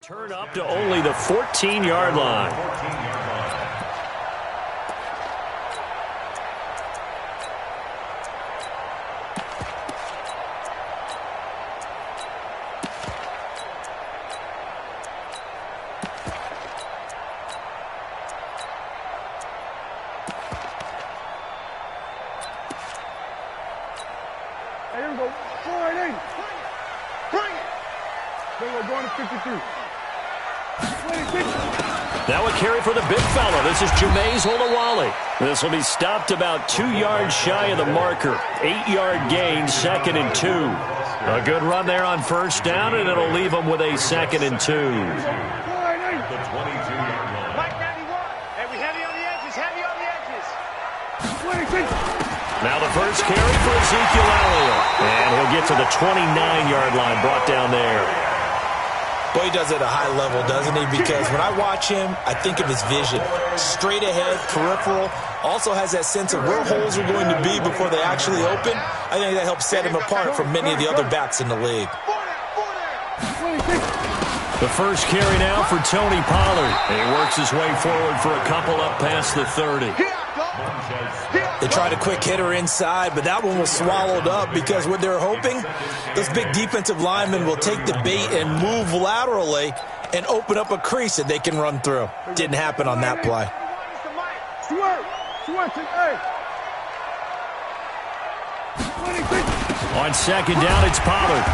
Turn up to only the 14-yard line. Here we go. 480. Bring it. Here we go. Going to 53. Now a carry for the big fella. This is Jameis Olawale. This will be stopped about 2 yards shy of the marker. 8-yard gain, 2nd and 2. A good run there on first down, and it'll leave them with a 2nd and 2. Mike 91. Hey, we heavy on the edges, heavy on the edges. Now the first carry for Ezekiel Elliott. And he'll get to the 29-yard line, brought down there. Boy, he does it at a high level, doesn't he? Because when I watch him, I think of his vision. Straight ahead, peripheral. Also has that sense of where holes are going to be before they actually open. I think that helps set him apart from many of the other backs in the league. The first carry now for Tony Pollard. He works his way forward for a couple up past the 30. They tried a quick hitter inside, but that one was swallowed up because what they're hoping, those big defensive linemen will take the bait and move laterally and open up a crease that they can run through. Didn't happen on that play. On second down, it's Pollard.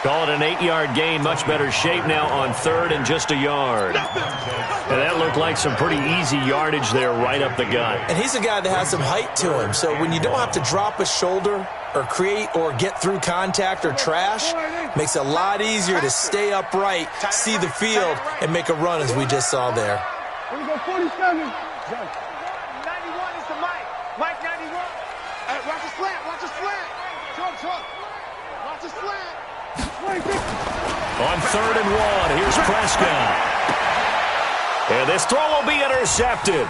Call it an 8-yard gain. Much better shape now on third and just a yard. And that looked like some pretty easy yardage there right up the gut. And he's a guy that has some height to him. So when you don't have to drop a shoulder or create or get through contact or trash, makes it a lot easier to stay upright, see the field, and make a run as we just saw there. Here we go, 47. 91 is the Mike. Mike 91. Watch the slant, watch the slant. Talk. Watch the slant. On third and 1, here's Prescott. And this throw will be intercepted.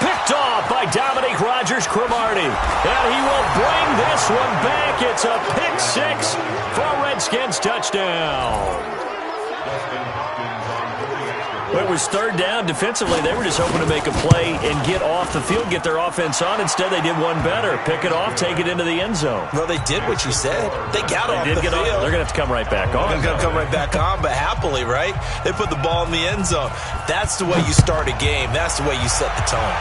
Picked off by Dominique Rodgers-Cromartie. And he will bring this one back. It's a pick-6 for a Redskins touchdown. It was third down. Defensively, they were just hoping to make a play and get off the field, get their offense on. Instead, they did one better. Pick it off, take it into the end zone. Well, they did what you said. They got off the field. They're going to have to come right back on. They're going to come right back on, but happily, right? They put the ball in the end zone. That's the way you start a game. That's the way you set the tone.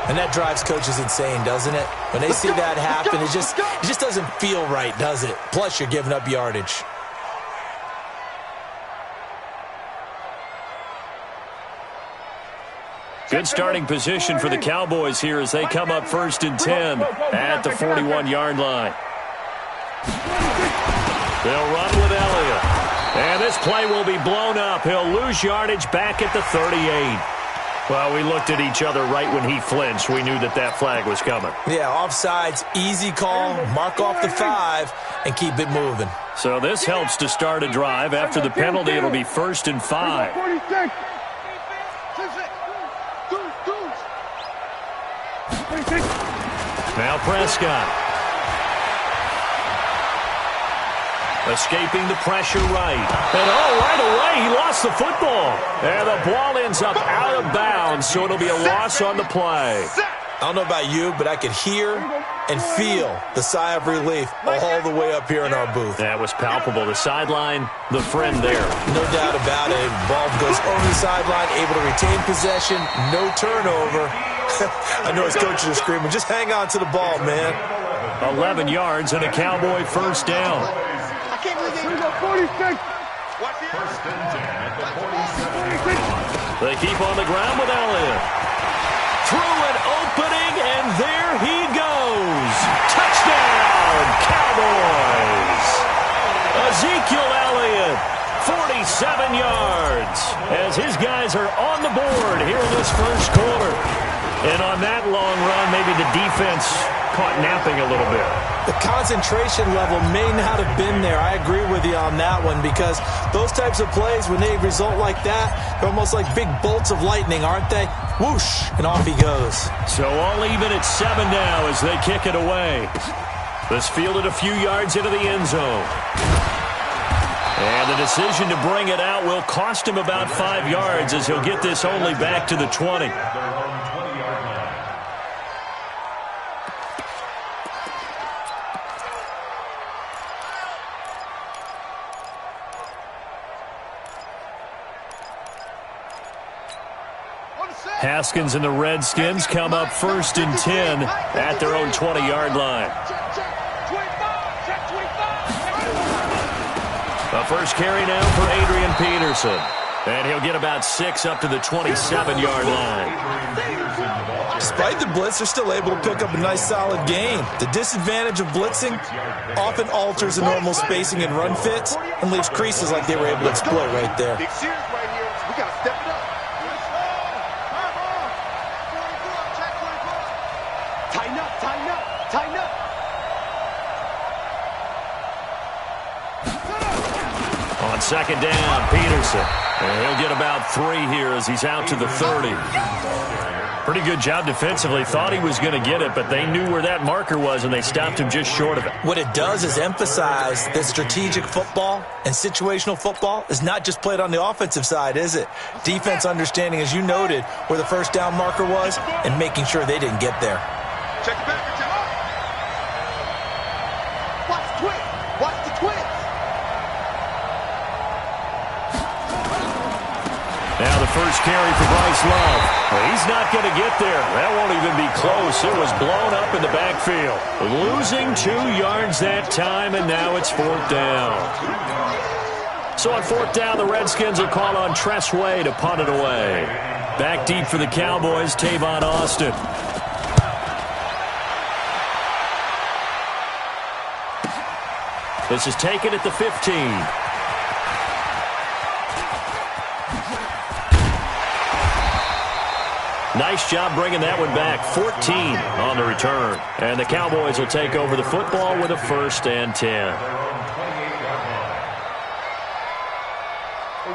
And that drives coaches insane, doesn't it? When they see that happen, it just doesn't feel right, does it? Plus, you're giving up yardage. Good starting position for the Cowboys here as they come up first and 10 at the 41-yard line. They'll run with Elliott. And this play will be blown up. He'll lose yardage back at the 38. Well, we looked at each other right when he flinched. We knew that flag was coming. Yeah, offsides, easy call, mark off the 5, and keep it moving. So this helps to start a drive. After the penalty, it'll be first and 5. Now Prescott. Escaping the pressure right. And right away, he lost the football. And the ball ends up out of bounds, so it'll be a loss on the play. I don't know about you, but I could hear and feel the sigh of relief all the way up here in our booth. That was palpable. The sideline, the friend there. No doubt about it. Ball goes over the sideline, able to retain possession, no turnover. I know his coaches are screaming, just hang on to the ball, man. 11 yards and a Cowboy first down. I can't believe they got 46. First and 10 at the 46. They keep on the ground with Elliott. Through an opening, and there he goes. Touchdown, Cowboys. Ezekiel Elliott, 47 yards, as his guys are on the board here in this first quarter. And on that long run, maybe the defense caught napping a little bit. The concentration level may not have been there. I agree with you on that one, because those types of plays, when they result like that, they're almost like big bolts of lightning, aren't they? Whoosh, and off he goes. So all even at 7 now as they kick it away. This fielded a few yards into the end zone. And the decision to bring it out will cost him about 5 yards as he'll get this only back to the 20. Haskins and the Redskins come up 1st and 10 at their own 20-yard line. The first carry now for Adrian Peterson. And he'll get about 6 up to the 27-yard line. Despite the blitz, they're still able to pick up a nice solid gain. The disadvantage of blitzing often alters the normal spacing and run fits and leaves creases like they were able to exploit right there. Big series right here. We got to step it up. Tighten up, tighten up, tighten up. On 2nd down, Peterson. And he'll get about 3 here as he's out to the 30. Pretty good job defensively. Thought he was going to get it, but they knew where that marker was, and they stopped him just short of it. What it does is emphasize that strategic football and situational football is not just played on the offensive side, is it? Defense understanding, as you noted, where the first down marker was and making sure they didn't get there. Check the back. Watch the twist. Watch the twist. Now the first carry for Bryce Love. Well, he's not going to get there. That won't even be close. It was blown up in the backfield. Losing 2 yards that time, and now it's 4th down. So on 4th down, the Redskins will call on Tressway to punt it away. Back deep for the Cowboys, Tavon Austin. This is taken at the 15. Nice job bringing that one back. 14 on the return. And the Cowboys will take over the football with a 1st and 10.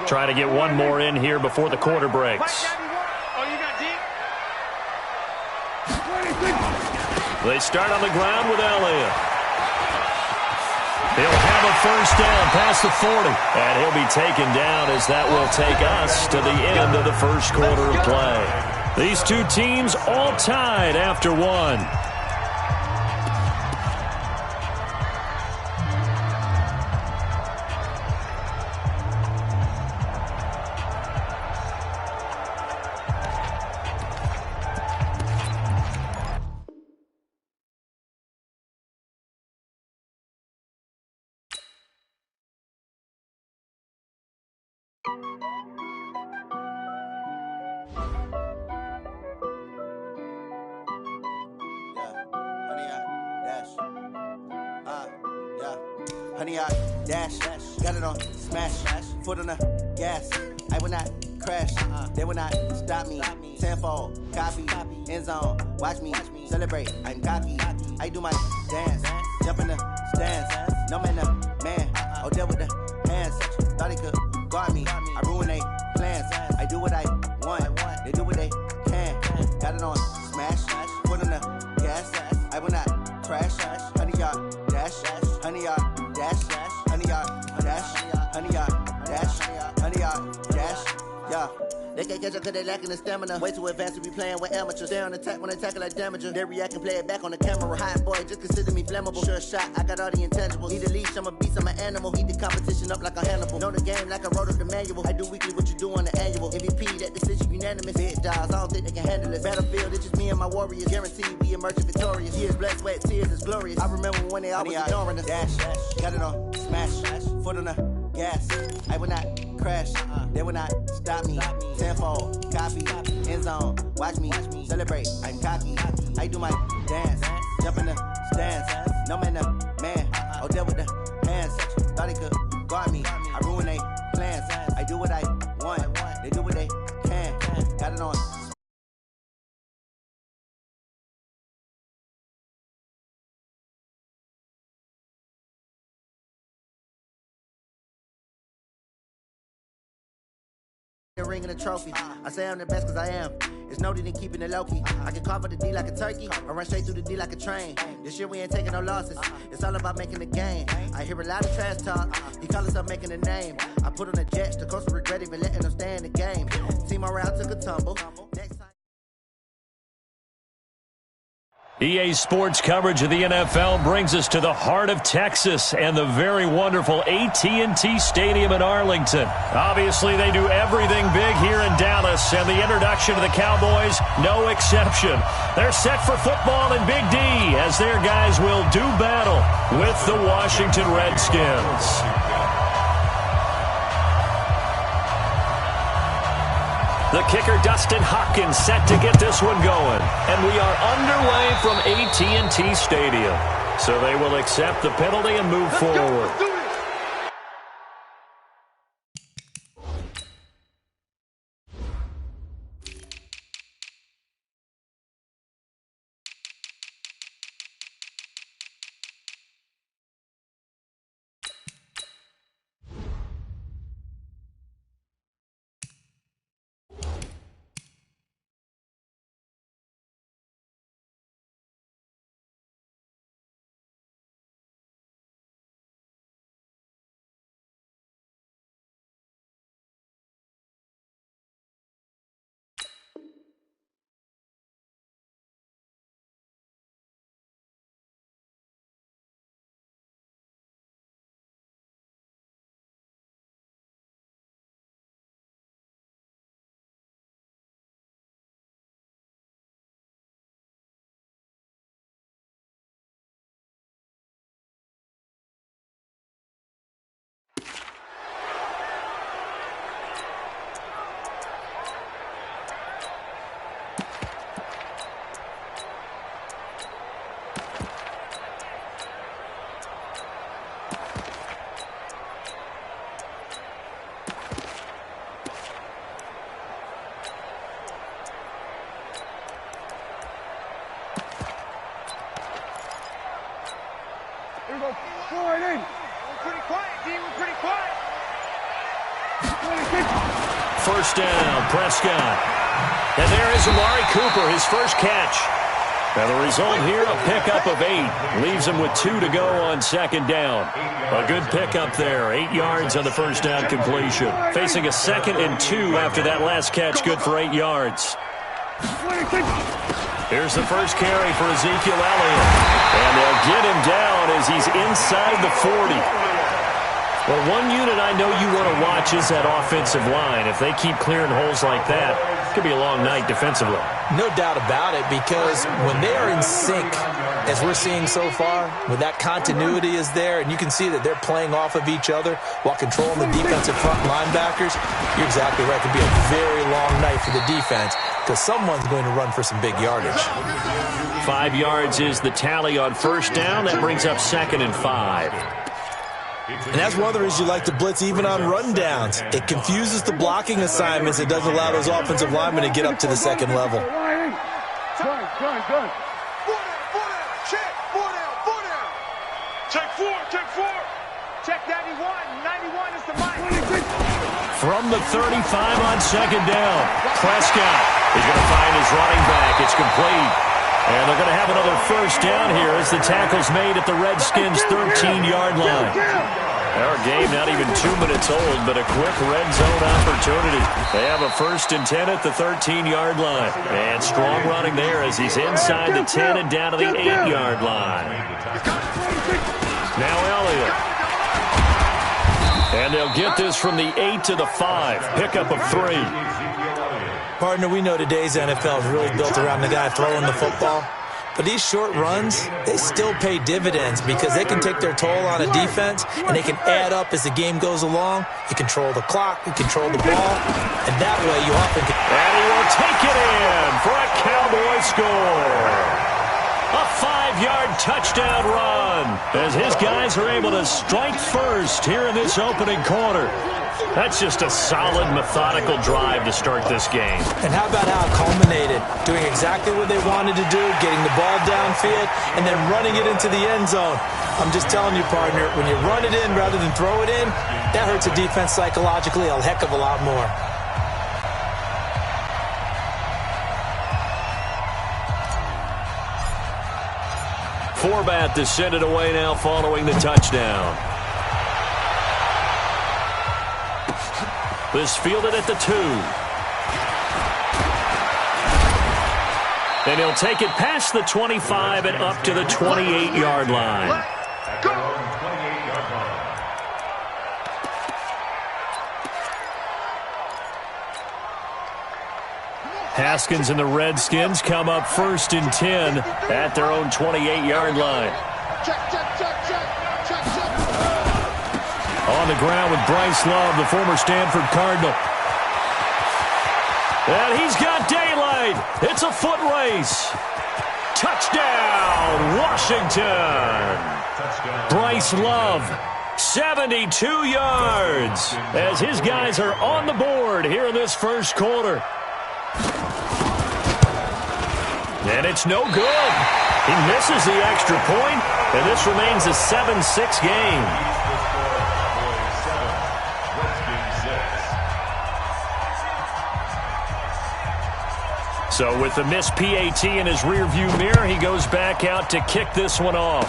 Try to get one more in here before the quarter breaks. They start on the ground with Elliott. He'll have a 1st down past the 40. And he'll be taken down as that will take us to the end of the 1st quarter of play. These two teams all tied after 1. Honey, I dash, got it on smash, foot on the gas. I will not crash, they will not stop me. Tenfold, copy, end zone, watch me celebrate. I'm cocky, I do my dance, jump in the stands. No man, the man, oh, deal with the hands. Thought he could guard me, I ruin they plans. I do what I want, they do what they can. Got it on smash, foot on the gas. I will not crash, honey, y'all dash, honey, y'all. Dash, honey yard, dash, honey yard, dash, honey yard, dash, yeah. They can't catch up cause they lacking the stamina. Way too advanced to be playing with amateurs. Stay on attack when they tackle like damager. They react and play it back on the camera. Hot boy, just consider me flammable. Sure shot, I got all the intangibles. Need a leash, I'm a beast, I'm an animal. Heat the competition up like a Hannibal. Know the game like I wrote up the manual. I do weekly what you do on the annual. MVP, that decision unanimous. Big dogs, I don't think they can handle this. Battlefield, it's just me and my warriors. Guaranteed we emerge victorious. Years, blood, sweat, tears, it's glorious. I remember when they always ignoring us. Dash, got it on smash, foot on the gas. I will not crash, they will not stop me. Tenfold, copy, end zone, watch me celebrate. I'm cocky, I do my dance, jump in the stands. No man, the man, oh, deal with the hands. Thought he could guard me, I ruin they plans. I do what I want, they do what they can. Got it on. a ring and a trophy. I say I'm the best because I am. It's noted in keeping it low-key. I can carve up the D like a turkey or run straight through the D like a train. This year we ain't taking no losses. It's all about making the game. I hear a lot of trash talk. He call us up making a name. I put on the Jets. The coach will regret even letting them stay in the game. Team morale took a tumble. Next time. EA Sports coverage of the NFL brings us to the heart of Texas and the very wonderful AT&T Stadium in Arlington. Obviously, they do everything big here in Dallas, and the introduction to the Cowboys, no exception. They're set for football in Big D as their guys will do battle with the Washington Redskins. The kicker, Dustin Hopkins, set to get this one going. And we are underway from AT&T Stadium. So they will accept the penalty and move forward. Here we go. 480. We're pretty quiet, D. We're pretty quiet. 26. First down, Prescott. And there is Amari Cooper, his first catch. And the result here, a pickup of 8. Leaves him with 2 to go on second down. A good pickup there. 8 yards on the first down completion. Facing a 2nd and 2 after that last catch, good for 8 yards. 26. Here's the first carry for Ezekiel Elliott. And they'll get him down as he's inside the 40. Well, one unit I know you want to watch is that offensive line. If they keep clearing holes like that, it could be a long night defensively. No doubt about it, because when they are in sync, as we're seeing so far, when that continuity is there, and you can see that they're playing off of each other while controlling the defensive front linebackers, you're exactly right. It could be a very long night for the defense because someone's going to run for some big yardage. 5 yards is the tally on first down. That brings up 2nd and 5. And that's one of the reasons you like to blitz even on rundowns. It confuses the blocking assignments. It doesn't allow those offensive linemen to get up to the second level. Done. 4 down. Check. 4 down. Check 4. Check 91. 91 is the mic. 26. From the 35 on second down, Prescott is going to find his running back. It's complete. And they're going to have another first down here as the tackle's made at the Redskins' 13-yard line. Our game not even 2 minutes old, but a quick red zone opportunity. They have a 1st and 10 at the 13-yard line. And strong running there as he's inside the 10 and down to the 8-yard line. Now Elliott. And they'll get this from the 8 to the 5. Pickup of 3. Partner, we know today's NFL is really built around the guy throwing the football. But these short runs, they still pay dividends because they can take their toll on a defense and they can add up as the game goes along. You control the clock, you control the ball, and that way you often can... And he will take it in for a Cowboy score. A 5-yard touchdown run as his guys are able to strike first here in this opening quarter. That's just a solid, methodical drive to start this game. And how about how it culminated? Doing exactly what they wanted to do, getting the ball downfield, and then running it into the end zone. I'm just telling you, partner, when you run it in rather than throw it in, that hurts a defense psychologically a heck of a lot more. format to send it away now following the touchdown. This fielded at the 2. And he'll take it past the 25 and up to the 28-yard line. Haskins and the Redskins come up 1st and 10 at their own 28-yard line. On the ground with Bryce Love, the former Stanford Cardinal. And he's got daylight. It's a foot race. Touchdown, Washington. Bryce Love, 72 yards, as his guys are on the board here in this first quarter. And it's no good. He misses the extra point, and this remains a 7-6 game. So with the missed PAT in his rearview mirror, he goes back out to kick this one off.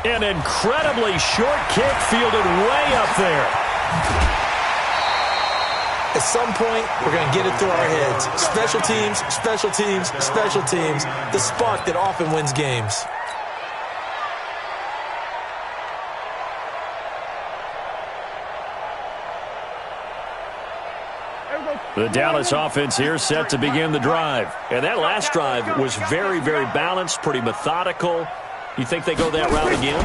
An incredibly short kick fielded way up there. At some point, we're going to get it through our heads. Special teams, special teams, special teams. The spark that often wins games. The Dallas offense here set to begin the drive. And that last drive was very, very balanced, pretty methodical. You think they go that route again?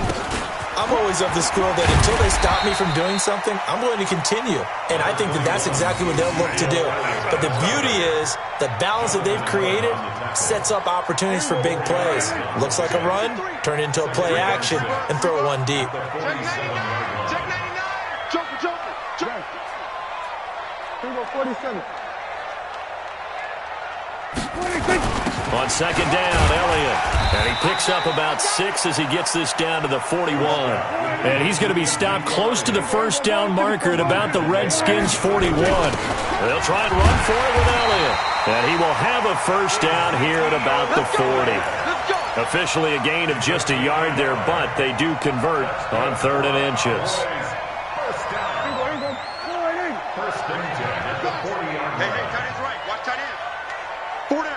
I'm always of the school that until they stop me from doing something, I'm going to continue. And I think that that's exactly what they'll look to do. But the beauty is the balance that they've created sets up opportunities for big plays. Looks like a run, turn it into a play action, and throw one deep. Check 99. Joker. Here we go, 47. On second down, Elliott. And he picks up about 6 as he gets this down to the 41. And he's going to be stopped close to the first down marker at about the Redskins' 41. They'll try and run for it with Elliott. And he will have a first down here at about the 40. Officially a gain of just a yard there, but they do convert on 3rd and inches. Hey, tight end's right. Watch tight end. 4 down.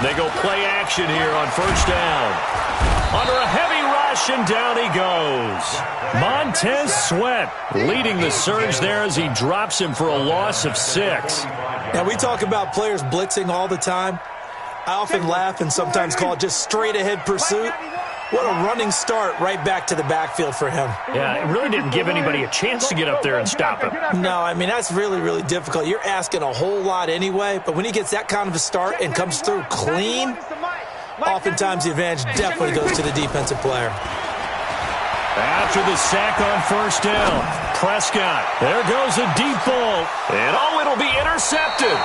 They go play action here on first down. Under a heavy rush, and down he goes. Montez Sweat leading the surge there as he drops him for a loss of 6. Now, we talk about players blitzing all the time. I often laugh and sometimes call it just straight-ahead pursuit. What a running start right back to the backfield for him. Yeah, it really didn't give anybody a chance to get up there and stop him. No, I mean, that's really, really difficult. You're asking a whole lot anyway, but when he gets that kind of a start and comes through clean, oftentimes the advantage definitely goes to the defensive player. After the sack on first down, Prescott, there goes a deep ball, and it'll be intercepted.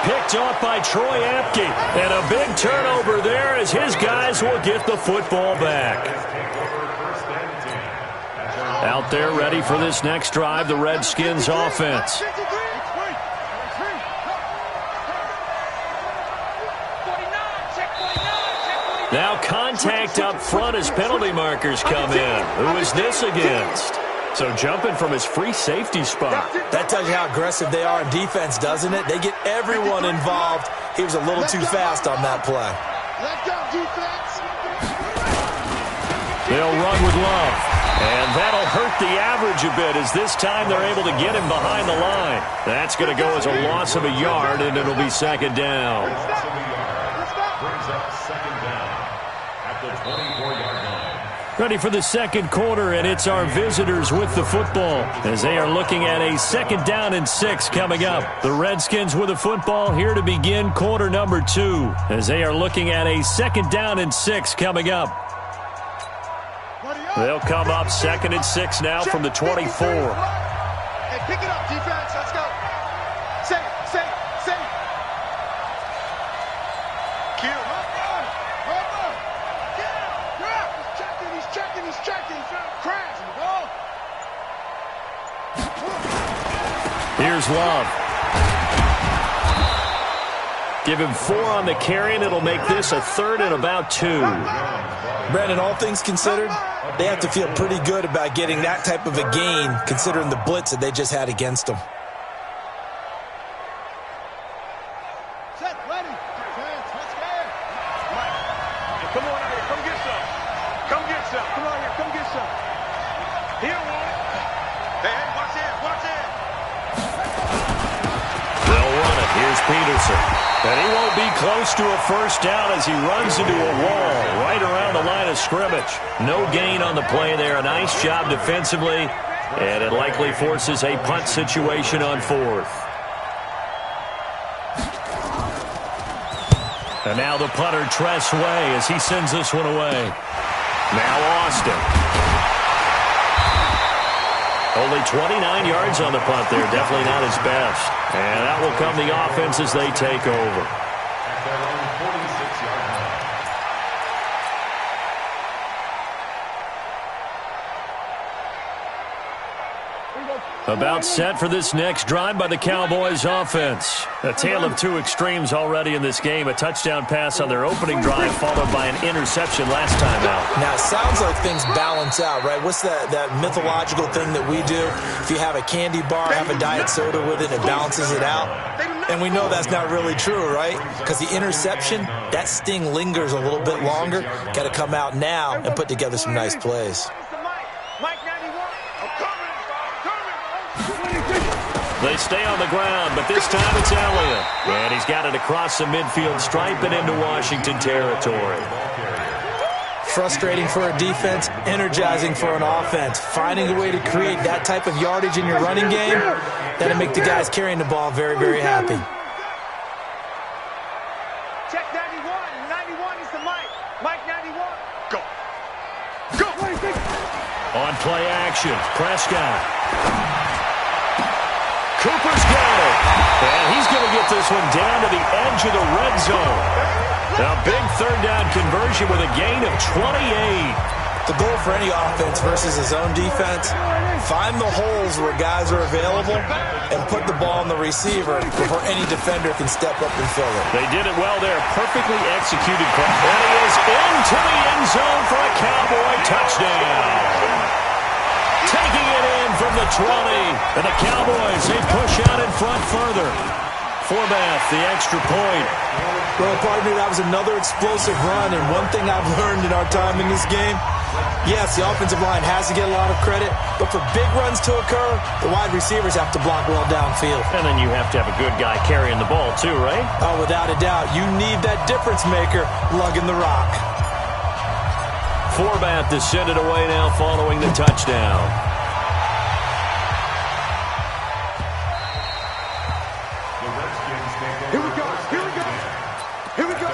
Picked off by Troy Apke, and a big turnover there as his guys will get the football back. Out there ready for this next drive, the Redskins offense. Now contact up front as penalty markers come in. Who is this against? So jumping from his free safety spot. That tells you how aggressive they are in defense, doesn't it? They get everyone involved. He was a little too fast on that play. Let go, defense. They'll run with Love. And that'll hurt the average a bit as this time they're able to get him behind the line. That's going to go as a loss of a yard, and it'll be second down. Brings up second down at the 24-yard line. Ready for the second quarter, and it's our visitors with the football as they are looking at a 2nd down and 6 coming up. The Redskins with the football here to begin quarter number 2 as they are looking at a 2nd down and 6 coming up. They'll come up 2nd and 6 now from the 24. Hey, pick it up, defense. Let's go. Say it. Kill. He's checking. Crash. Here's Love. Give him 4 on the carry, and it'll make this a 3rd and about 2. Brandon, all things considered, they have to feel pretty good about getting that type of a gain, considering the blitz that they just had against them. Set, ready. Let's go. Come on out here. Come get some. Come get some. Come on here. Come get some. He don't want it. Hey, watch it. Watch it. They'll run it. Here's Peterson. And he won't be close to a first down as he runs into a wall right around the line of scrimmage. No gain on the play there. A nice job defensively. And it likely forces a punt situation on 4th. And now the punter, Tress Way, as he sends this one away. Now Austin. Only 29 yards on the punt there. Definitely not his best. And that will come the offense as they take over. About set for this next drive by the Cowboys offense. A tale of 2 extremes already in this game. A touchdown pass on their opening drive followed by an interception last time out. Now, it sounds like things balance out, right? What's that mythological thing that we do? If you have a candy bar, have a diet soda with it, it balances it out. And we know that's not really true, right? Because the interception, that sting lingers a little bit longer. Got to come out now and put together some nice plays. They stay on the ground, but this time it's Elliott. And he's got it across the midfield stripe and into Washington territory. Frustrating for a defense, energizing for an offense. Finding a way to create that type of yardage in your running game, that'll make the guys carrying the ball very, very happy. Check 91. 91 is the Mike. Mike 91. Go. Go. On play action, Prescott. Cooper's got it. And he's going to get this one down to the edge of the red zone. A big 3rd down conversion with a gain of 28. The goal for any offense versus his own defense, find the holes where guys are available and put the ball on the receiver before any defender can step up and fill it. They did it well there. Perfectly executed. And he is into the end zone for a Cowboy touchdown. Taking it in from the 20. And the Cowboys, they push out in front further. Forbath, the extra point. Well, partner, that was another explosive run. And one thing I've learned in our time in this game, yes, the offensive line has to get a lot of credit. But for big runs to occur, the wide receivers have to block well downfield. And then you have to have a good guy carrying the ball too, right? Oh, without a doubt. You need that difference maker lugging the rock. Forbath to send it away now following the touchdown. Here we go. Here we go. Here we go.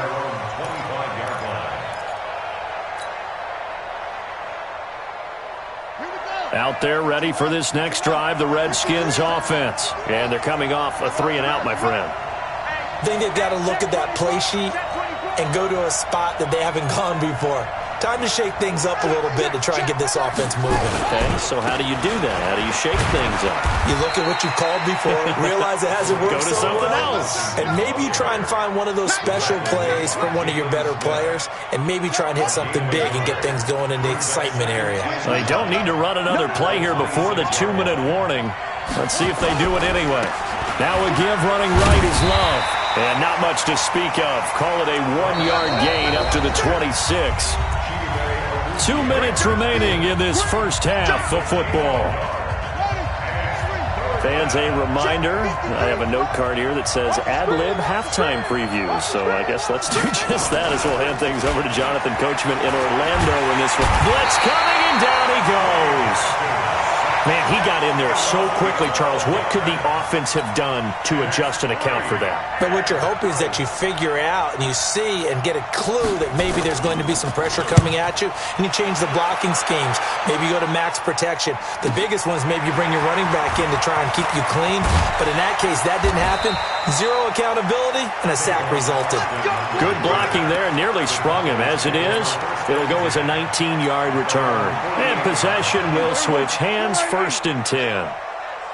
Out there ready for this next drive, the Redskins offense. And they're coming off a 3-and-out, my friend. I think they've got to look at that play sheet and go to a spot that they haven't gone before. Time to shake things up a little bit to try and get this offense moving. Okay, so how do you do that? How do you shake things up? You look at what you called before, realize it hasn't worked Go to so something well, else. and maybe you try and find one of those special plays from one of your better players, and maybe try and hit something big and get things going in the excitement area. They don't need to run another play here before the 2-minute warning. Let's see if they do it anyway. Now a give running right is Love. And not much to speak of. Call it a 1-yard gain up to the 26. 2 minutes remaining in this first half of football. Fans, a reminder, I have a note card here that says ad-lib halftime previews. So I guess let's do just that as we'll hand things over to Jonathan Coachman in Orlando in this one. Blitz coming, and down he goes. Man, he got in there so quickly, Charles. What could the offense have done to adjust and account for that? But what you're hoping is that you figure out and you see and get a clue that maybe there's going to be some pressure coming at you, and you change the blocking schemes. Maybe you go to max protection. The biggest one is maybe you bring your running back in to try and keep you clean. But in that case, that didn't happen. Zero accountability, and a sack resulted. Good blocking there. Nearly sprung him. As it is, it'll go as a 19-yard return. And possession will switch hands, 1st and 10.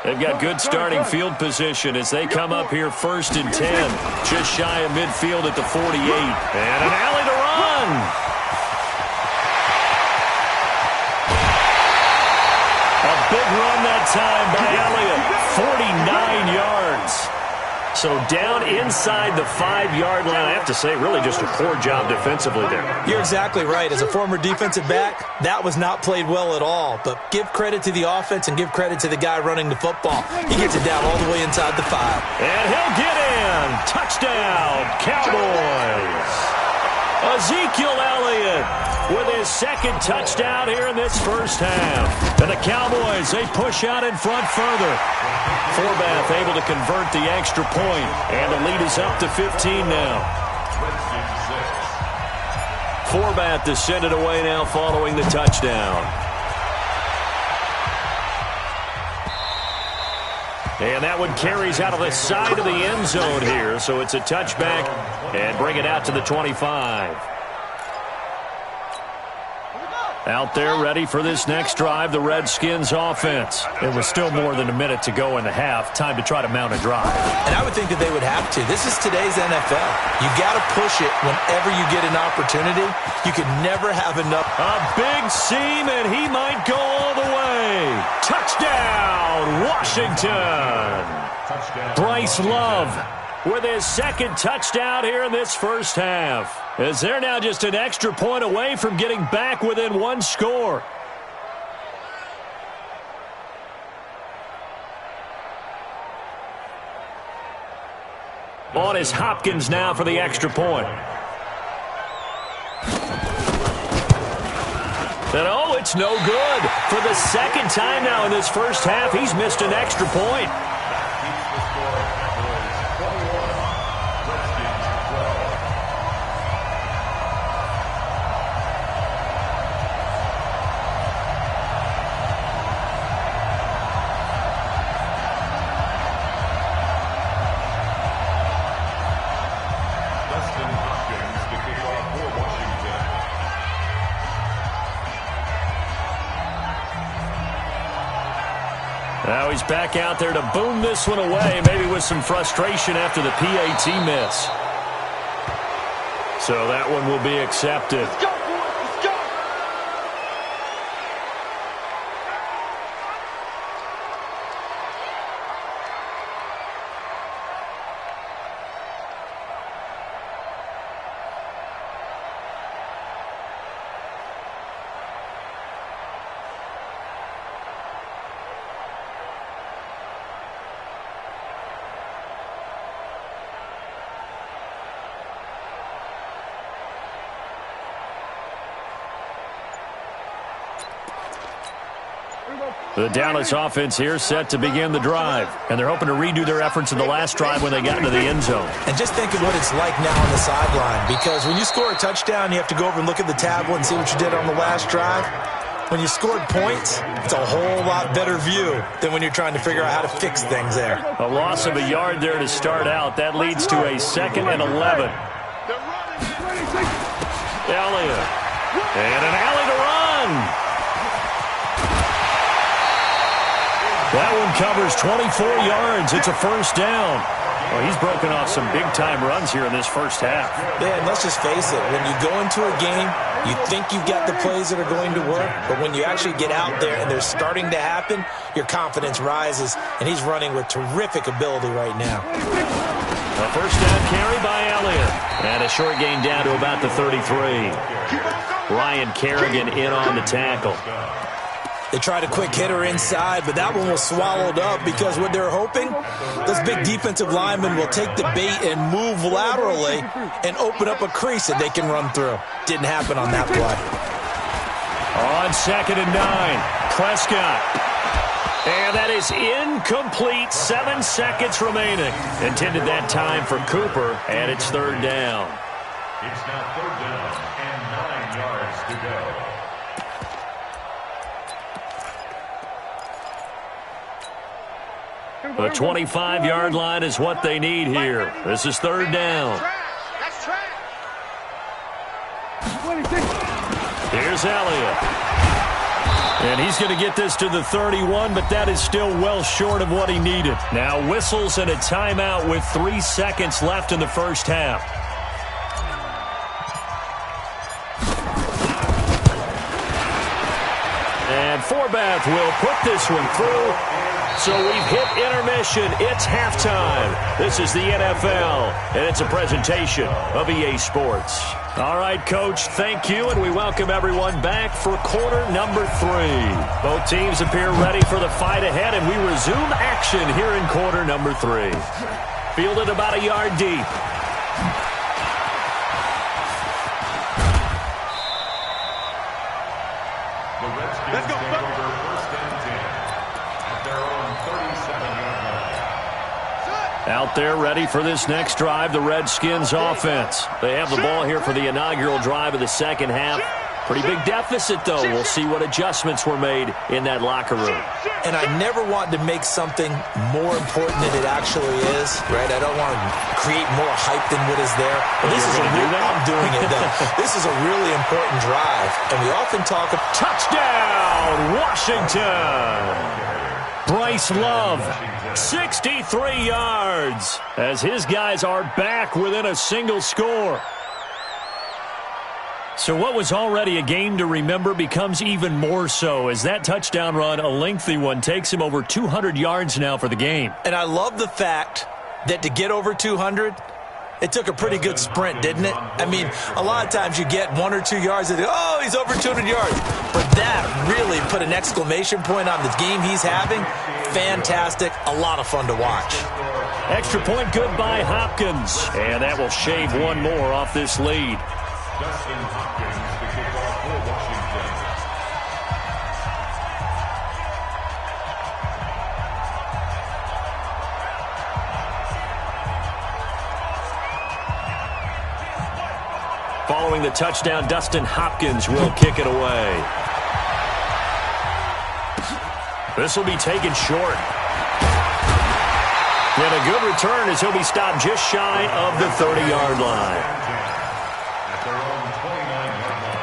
They've got good starting field position as they come up here 1st and 10. Just shy of midfield at the 48. And an alley to run. A big run that time by Elliott. 49 yards. So down inside the 5-yard line. I have to say, really just a poor job defensively there. You're exactly right. As a former defensive back, that was not played well at all. But give credit to the offense and give credit to the guy running the football. He gets it down all the way inside the 5. And he'll get in. Touchdown, Cowboys. Ezekiel Elliott with his 2nd touchdown here in this first half. And the Cowboys, they push out in front further. Forbath able to convert the extra point, and the lead is up to 15 now. Forbath to send it away now following the touchdown. And that one carries out of the side of the end zone here, so it's a touchback and bring it out to the 25. Out there ready for this next drive, the Redskins offense. It was still more than a minute to go in the half. Time to try to mount a drive. And I would think that they would have to. This is today's NFL. You got to push it whenever you get an opportunity. You can never have enough. A big seam, and he might go all the way. Touchdown, Washington. Bryce Love with his 2nd touchdown here in this first half. As they're now just an extra point away from getting back within 1 score. On is Hopkins now for the extra point. And oh, it's no good. For the 2nd time now in this first half, he's missed an extra point. Now he's back out there to boom this one away, maybe with some frustration after the PAT miss. So that one will be accepted. Let's go, boys. Let's go. The Dallas offense here set to begin the drive. And they're hoping to redo their efforts in the last drive when they got into the end zone. And just think of what it's like now on the sideline. Because when you score a touchdown, you have to go over and look at the tablet and see what you did on the last drive. When you scored points, it's a whole lot better view than when you're trying to figure out how to fix things there. A loss of a yard there to start out. That leads to a 2nd and 11. Elliott. And an alley to run. That one covers 24 yards. It's a first down. Well, he's broken off some big-time runs here in this first half. Yeah, and let's just face it. When you go into a game, you think you've got the plays that are going to work, but when you actually get out there and they're starting to happen, your confidence rises, and he's running with terrific ability right now. A first down carry by Elliott. And a short gain down to about the 33. Ryan Kerrigan in on the tackle. They tried a quick hitter inside, but that one was swallowed up because what they're hoping, those big defensive linemen will take the bait and move laterally and open up a crease that they can run through. Didn't happen on that play. On 2nd and 9, Prescott. And that is incomplete. 7 seconds remaining. Intended that time for Cooper, and it's 3rd down. It's now 3rd down and 9 yards to go. The 25-yard line is what they need here. This is 3rd down. That's track. Here's Elliott. And he's going to get this to the 31, but that is still well short of what he needed. Now whistles and a timeout with 3 seconds left in the first half. And Forbath will put this one through. So we've hit intermission. It's halftime. This is the NFL, and it's a presentation of EA Sports. All right, Coach, thank you, and we welcome everyone back for quarter number 3. Both teams appear ready for the fight ahead, and we resume action here in quarter number 3. Fielded about a yard deep. Let's go. First and 10 at their own 37-yard line. Out there ready for this next drive, the Redskins offense. They have the ball here for the inaugural drive of the second half. Pretty big deficit, though. We'll see what adjustments were made in that locker room. And I never want to make something more important than it actually is, right? I don't want to create more hype than what is there. But this is I'm doing it, though. This is a really important drive. And we often talk about touchdown, Washington. Bryce Love, 63 yards, as his guys are back within a single score. So what was already a game to remember becomes even more so as that touchdown run, a lengthy one, takes him over 200 yards now for the game. And I love the fact that to get over 200, it took a pretty good sprint, didn't it? I mean, a lot of times you get 1 or 2 yards and oh, he's over 200 yards. But that really put an exclamation point on the game he's having. Fantastic. A lot of fun to watch. Extra point good by Hopkins. And that will shave one more off this lead. Dustin Hopkins, the kickoff for Washington. Following the touchdown, Dustin Hopkins will kick it away. This will be taken short. And a good return as he'll be stopped just shy of the 30-yard line. At their own 29-yard line.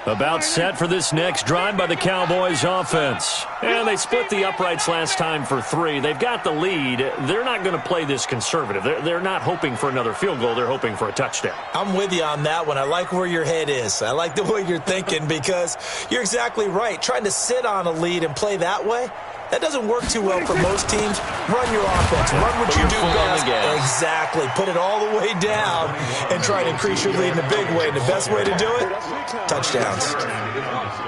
About set for this next drive by the Cowboys offense. And they split the uprights last time for 3. They've got the lead. They're not going to play this conservative. They're not hoping for another field goal. They're hoping for a touchdown. I'm with you on that one. I like where your head is. I like the way you're thinking because you're exactly right. Trying to sit on a lead and play that way, that doesn't work too well for most teams. Run your offense. Run what you do best. Exactly. Put it all the way down and try to increase your lead in a big way. And the best way to do it? Touchdowns.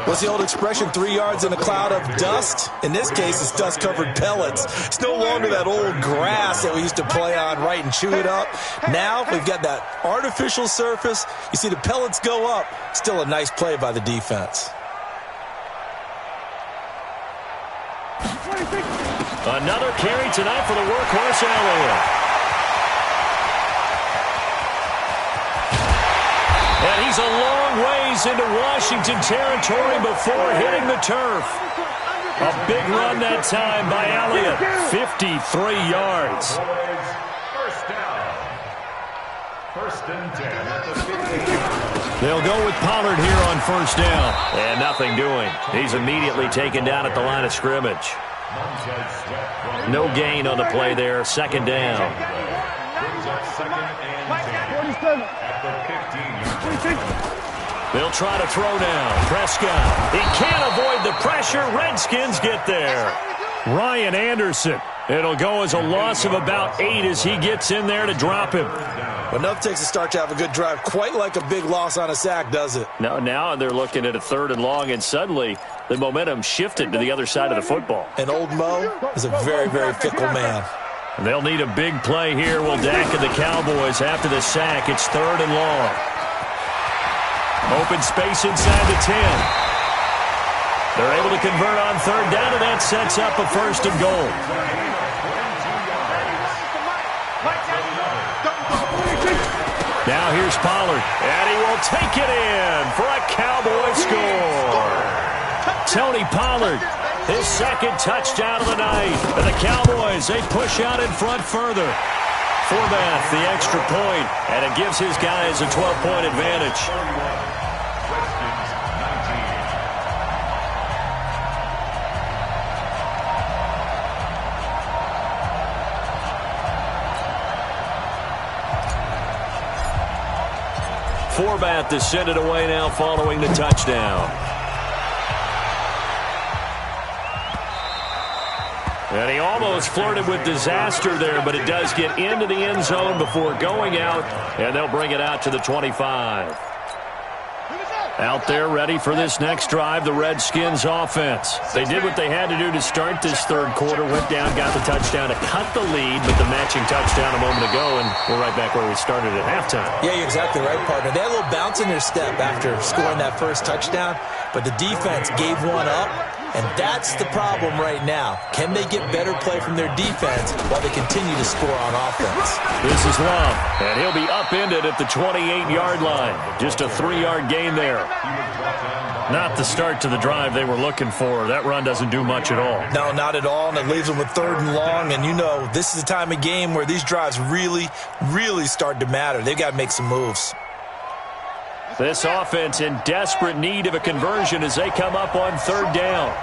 What's the old expression? 3 yards in a cloud of dust? In this case, it's dust-covered pellets. It's no longer that old grass that we used to play on, right, and chew it up. Now we've got that artificial surface. You see the pellets go up. Still a nice play by the defense. Another carry tonight for the workhorse Elliott. And he's a long ways into Washington territory before hitting the turf. A big run that time by Elliott. 53 yards. First down. First and 10 at the 15. They'll go with Pollard here on first down. And nothing doing. He's immediately taken down at the line of scrimmage. No gain on the play there. Second down. Brings up second and 10 at the 15. They'll try to throw now. Prescott. He can't avoid the pressure. Redskins get there. Ryan Anderson. It'll go as a loss of about 8 as he gets in there to drop him. Enough takes a start to have a good drive. Quite like a big loss on a sack, does it? No, now they're looking at a 3rd and long, and suddenly the momentum shifted to the other side of the football. And old Mo is a very, very fickle man. And they'll need a big play here. Will Dak and the Cowboys after the sack. It's 3rd and long. Open space inside the 10. They're able to convert on 3rd down, and that sets up a 1st and goal. Now here's Pollard, and he will take it in for a Cowboy score. Tony Pollard, his second touchdown of the night. And the Cowboys, they push out in front further. Forbath, the extra point, and it gives his guys a 12-point advantage. Forbath to send it away now following the touchdown. And he almost flirted with disaster there, but it does get into the end zone before going out, and they'll bring it out to the 25. Out there ready for this next drive, the Redskins offense. They did what they had to do to start this third quarter, went down, got the touchdown to cut the lead, but the matching touchdown a moment ago, and we're right back where we started at halftime. Yeah, you're exactly right, partner. They had a little bounce in their step after scoring that first touchdown, but the defense gave one up, and that's the problem right now. Can they get better play from their defense while they continue to score on offense? This is Love, and he'll be upended at the 28-yard line. Just a 3-yard gain there. Not the start to the drive they were looking for. That run doesn't do much at all. No, not at all, and it leaves them with 3rd and long, and you know this is the time of game where these drives really, really start to matter. They've got to make some moves. This offense in desperate need of a conversion as they come up on 3rd down.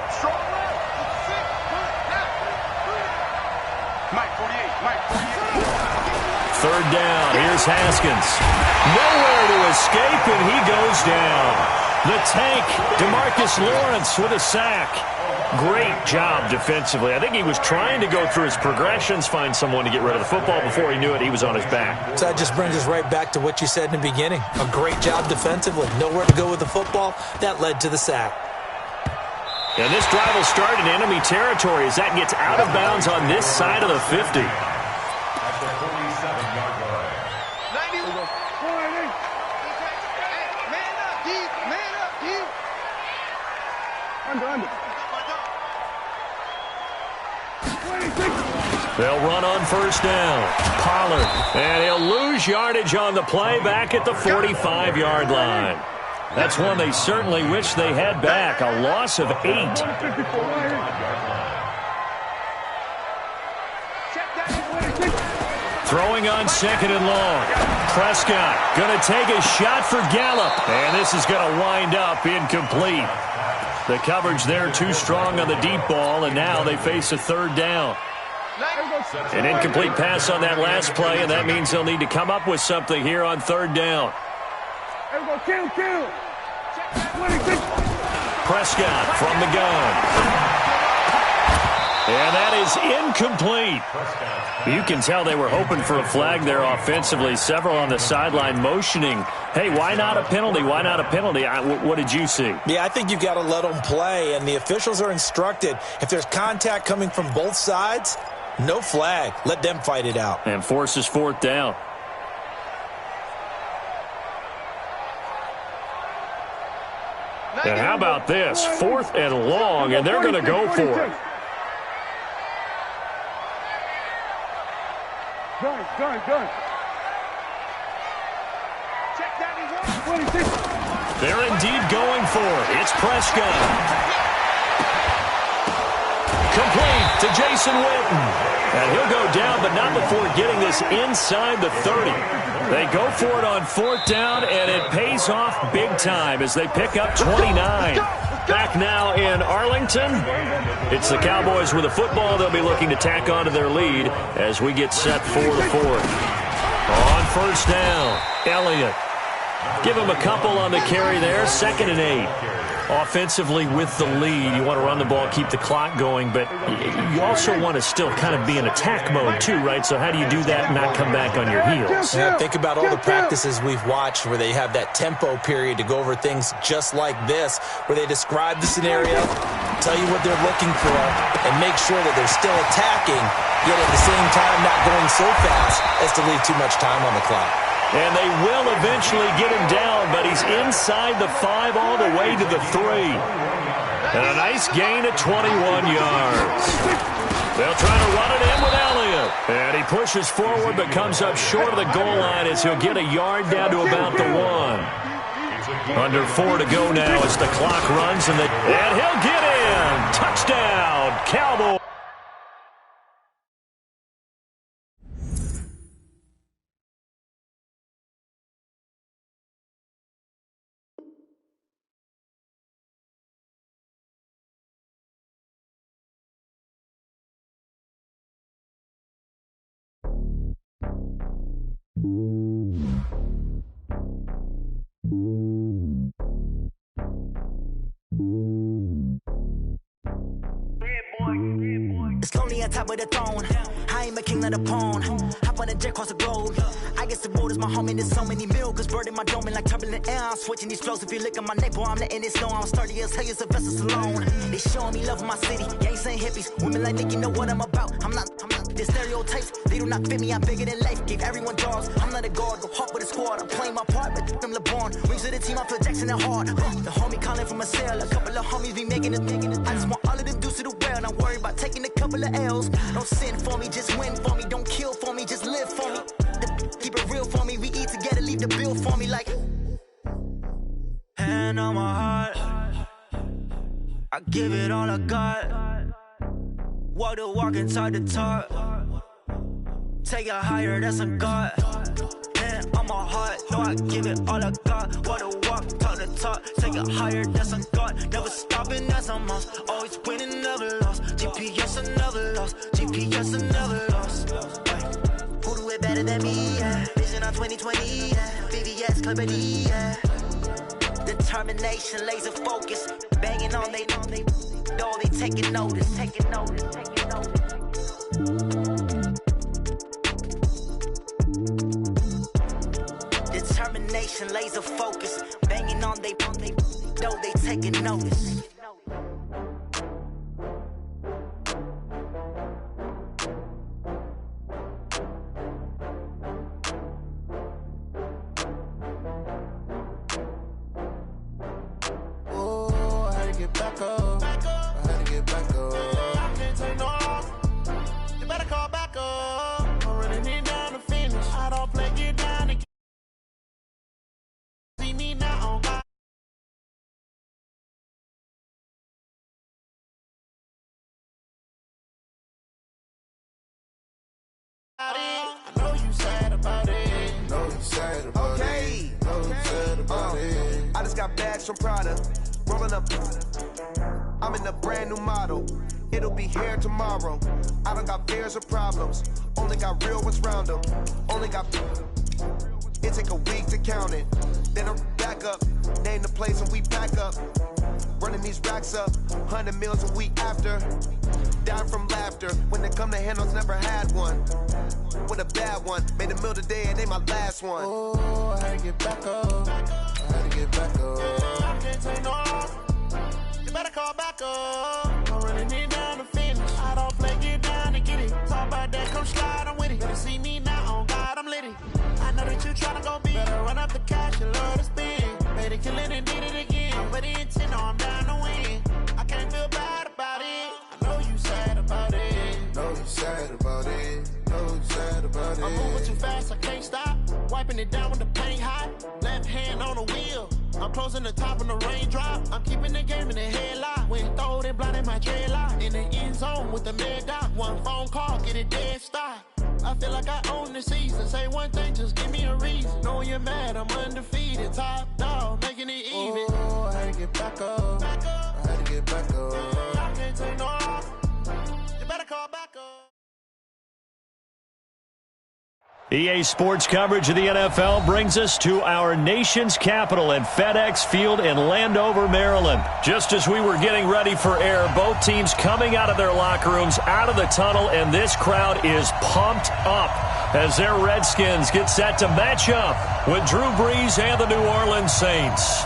Third down, here's Haskins. Nowhere to escape, and he goes down. The tank, DeMarcus Lawrence with a sack. Great job defensively. I think he was trying to go through his progressions, find someone to get rid of the football. Before he knew it, he was on his back. So that just brings us right back to what you said in the beginning. A great job defensively. Nowhere to go with the football. That led to the sack. And this drive will start in enemy territory as that gets out of bounds on this side of the 50. They'll run on 1st down. Pollard, and he'll lose yardage on the play back at the 45-yard line. That's one they certainly wish they had back, a loss of 8. Throwing on 2nd and long. Prescott going to take a shot for Gallup, and this is going to wind up incomplete. The coverage there too strong on the deep ball, and now they face a 3rd down. An incomplete pass on that last play, and that means they'll need to come up with something here on 3rd down. Prescott from the gun. And that is incomplete. You can tell they were hoping for a flag there offensively. Several on the sideline motioning, hey, why not a penalty? Why not a penalty? What did you see? Yeah, I think you've got to let them play, and the officials are instructed. If there's contact coming from both sides, no flag. Let them fight it out. And forces 4th down. And how about this? 4th and long, and they're going to go for it. Done. They're indeed going for it. It's Prescott. Complete to Jason Witten. And he'll go down, but not before getting this inside the 30. They go for it on 4th down, and it pays off big time as they pick up 29. Back now in Arlington. It's the Cowboys with the football. They'll be looking to tack onto their lead as we get set for the 4th. On 1st down, Elliott. Give him a couple on the carry there. 2nd and 8. Offensively with the lead, you want to run the ball, keep the clock going, but you also want to still kind of be in attack mode too, right? So how do you do that and not come back on your heels? Yeah, think about all the practices we've watched where they have that tempo period to go over things just like this, where they describe the scenario, tell you what they're looking for, and make sure that they're still attacking, yet at the same time not going so fast as to leave too much time on the clock. And they will eventually get him down, but he's inside the 5 all the way to the 3. And a nice gain of 21 yards. They'll try to run it in with Elliott. And he pushes forward but comes up short of the goal line as he'll get a yard down to about the 1. Under 4 to go now as the clock runs. And he'll get in. Touchdown, Cowboys. It's lonely on top of the throne. I ain't a king of the pawn. Hop on a jet across the globe. I guess the road is my home and there's so many milkers burning my dome and like turbulent air. I'm switching these flows. If you look at my neck, boy, I'm letting it snow. I'm sturdy as hell, as Sylvester Stallone. They showing me love in my city. Gangs ain't hippies. Women like Nick, you know what I'm about. I'm not the stereotypes. They do not fit me. I'm bigger than life. Gave everyone jaws. I'm not a guard. Go hard with a squad. I'm playing my part, but I'm LeBron. Wings of the team, I feel Jackson and hard. The homie calling from a cell. A couple of homies be making it. I just want all of them dudes to the well. Not worry about taking a couple of L's. Don't sin for me, just win for me. Don't kill for me, just live for me. Keep it real for me. We eat together, leave the bill for me like. Hand on my heart, I give it all I got. Walk the walk and talk the talk. Take it higher, that's a God. Hand on my heart, no, I give it all I got. Walk the walk, talk the talk. Take it higher, that's a God. Never stopping, that's a must. Always winning, never lost. GPS, I never lost. GPS, I never lost. Who do it better than me? Yeah. Vision on 2020. Yeah. VVS, Clarity. Yeah. Determination, laser focus. Banging on they door, they taking notice. Taking notice. Taking notice. Determination, laser focus. Banging on they door, they taking notice. Back up. I had to get back up. I can't take no loss. You better call back up. I'm running it down to finish. I don't play, get down and see me now on God. I know you sad about it. Know you sad about it. Know you sad about it. I just got bags from Prada. Rolling up, I'm in a brand new model. It'll be here tomorrow. I don't got fears or problems. Only got real ones round them. Only got. It take a week to count it. Then I'm back up. Name the place and we pack up. Running these racks up. 100 meals a week after. Down from laughter. When they come to handles, never had one. With a bad one. Made a meal today and they my last one. Oh, I had to get back up. I had to get back up. I can't take no loss. You better call back up. I'm running it down to finish. I don't play, get down and get it. Talk about that, come slide, I'm with it. Better see me now, on God, I'm litty. I know that you tryna go big. Better run up the cash, you love to spend. Made it, kill it, and did it again. But the intent, no, I'm down to win. I can't feel bad about it. I know you sad about it. Know you sad about it. Know you sad about it. I'm moving too fast, I can't stop. Wiping it down when the paint hot. Left hand on the wheel. I'm closing the top when the raindrop. I'm keeping the game in the headlock. When throwed and blinded my dreadlock. In the end zone with the mad dot. One phone call, get it dead stop. I feel like I own the season. Say one thing, just give me a reason. Knowing you're mad, I'm undefeated. Top dog, making it even. Oh, I had to get back up. I had to get back up. I can't take no loss. You better call back up. EA Sports coverage of the NFL brings us to our nation's capital at FedEx Field in Landover, Maryland. Just as we were getting ready for air, both teams coming out of their locker rooms, out of the tunnel, and this crowd is pumped up as their Redskins get set to match up with Drew Brees and the New Orleans Saints.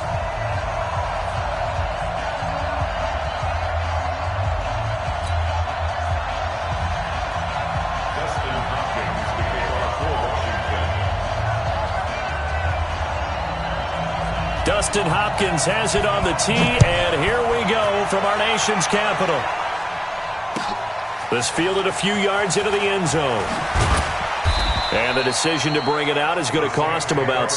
Dustin Hopkins has it on the tee, and here we go from our nation's capital. This fielded a few yards into the end zone. And the decision to bring it out is going to cost him about...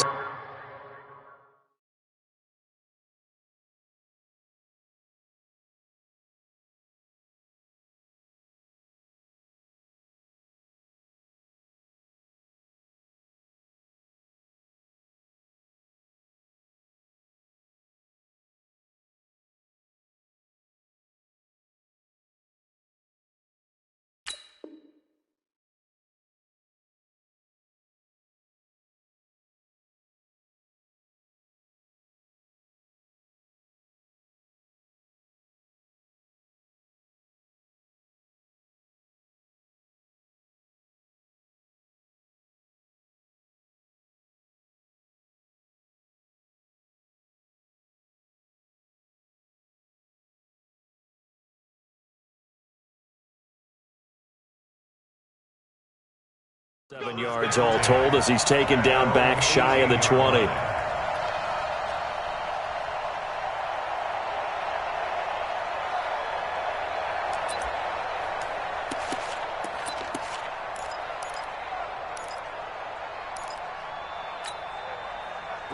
...7 yards all told as he's taken down back shy of the 20.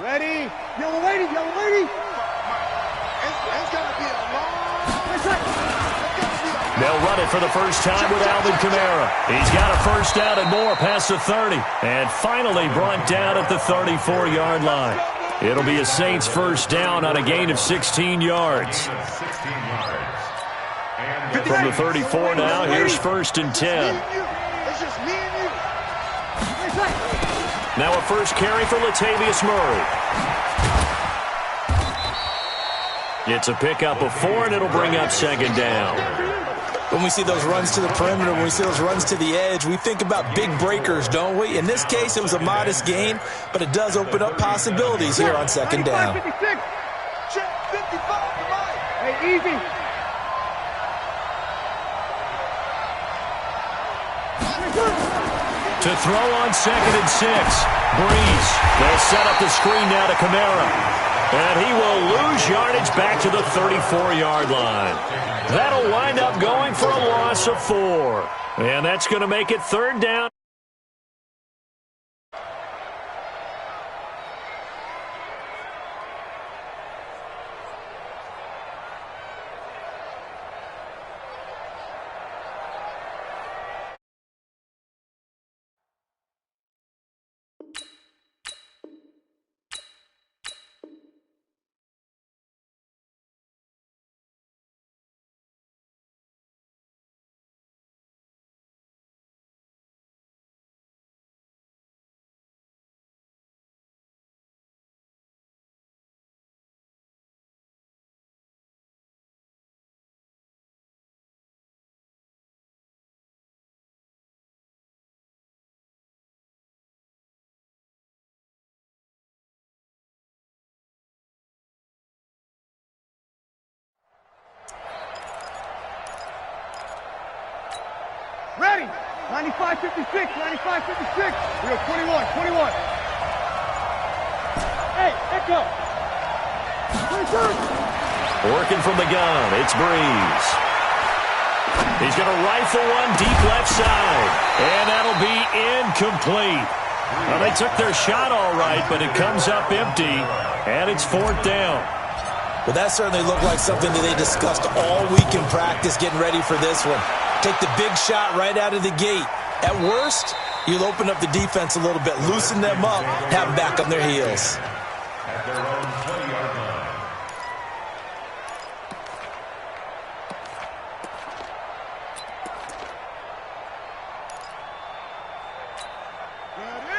Ready? Yellow lady, yellow lady. It's going to be a long... They'll run it for the first time with Alvin Kamara. He's got a first down and more past the 30. And finally brought down at the 34-yard line. It'll be a Saints first down on a gain of 16 yards. From the 34 now, here's first and 10. It's just me and you. Now a first carry for Latavius Murray. It's a pickup of 4, and it'll bring up second down. When we see those runs to the perimeter, when we see those runs to the edge, we think about big breakers, don't we? In this case, it was a modest gain, but it does open up possibilities here on second down. 55. Hey, easy. To throw on second and 6. Breeze. They'll set up the screen now to Kamara. And he will lose yardage back to the 34-yard line. That'll wind up going for a loss of 4. And that's going to make it third down. Ready. 95-56, 95-56. We go 21. Hey, echo. 22. Working from the gun, it's Breeze. He's going to rifle one deep left side. And that'll be incomplete. Well, they took their shot all right, but it comes up empty. And it's fourth down. Well, that certainly looked like something that they discussed all week in practice getting ready for this one. Take the big shot right out of the gate. At worst, you'll open up the defense a little bit, loosen them up, have them back on their heels. At their own 20-yard line.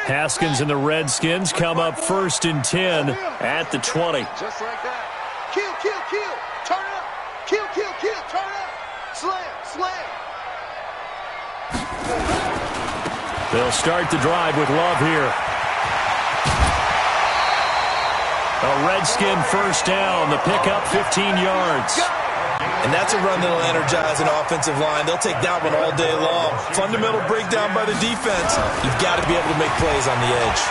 Haskins and the Redskins come up first and 10 at the 20. Just like that. Kill. Turn up. Kill. Turn up. Slam. They'll start the drive with Love here. A Redskin first down. The pickup 15 yards. And that's a run that'll energize an offensive line. They'll take that one all day long. Fundamental breakdown by the defense. You've got to be able to make plays on the edge.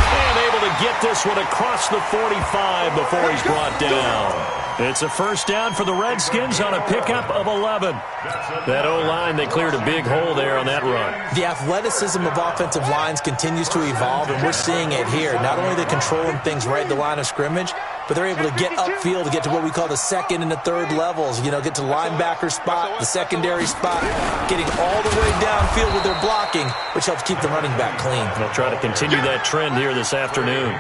And able to to get this one across the 45 before he's brought down. It's a first down for the Redskins on a pickup of 11. That O-line, they cleared a big hole there on that run. The athleticism of offensive lines continues to evolve, and we're seeing it here. Not only are they controlling things right at the line of scrimmage, but they're able to get upfield to get to what we call the second and the third levels. You know, get to the linebacker spot, the secondary spot, getting all the way downfield with their blocking, which helps keep the running back clean. They'll try to continue that trend here this afternoon.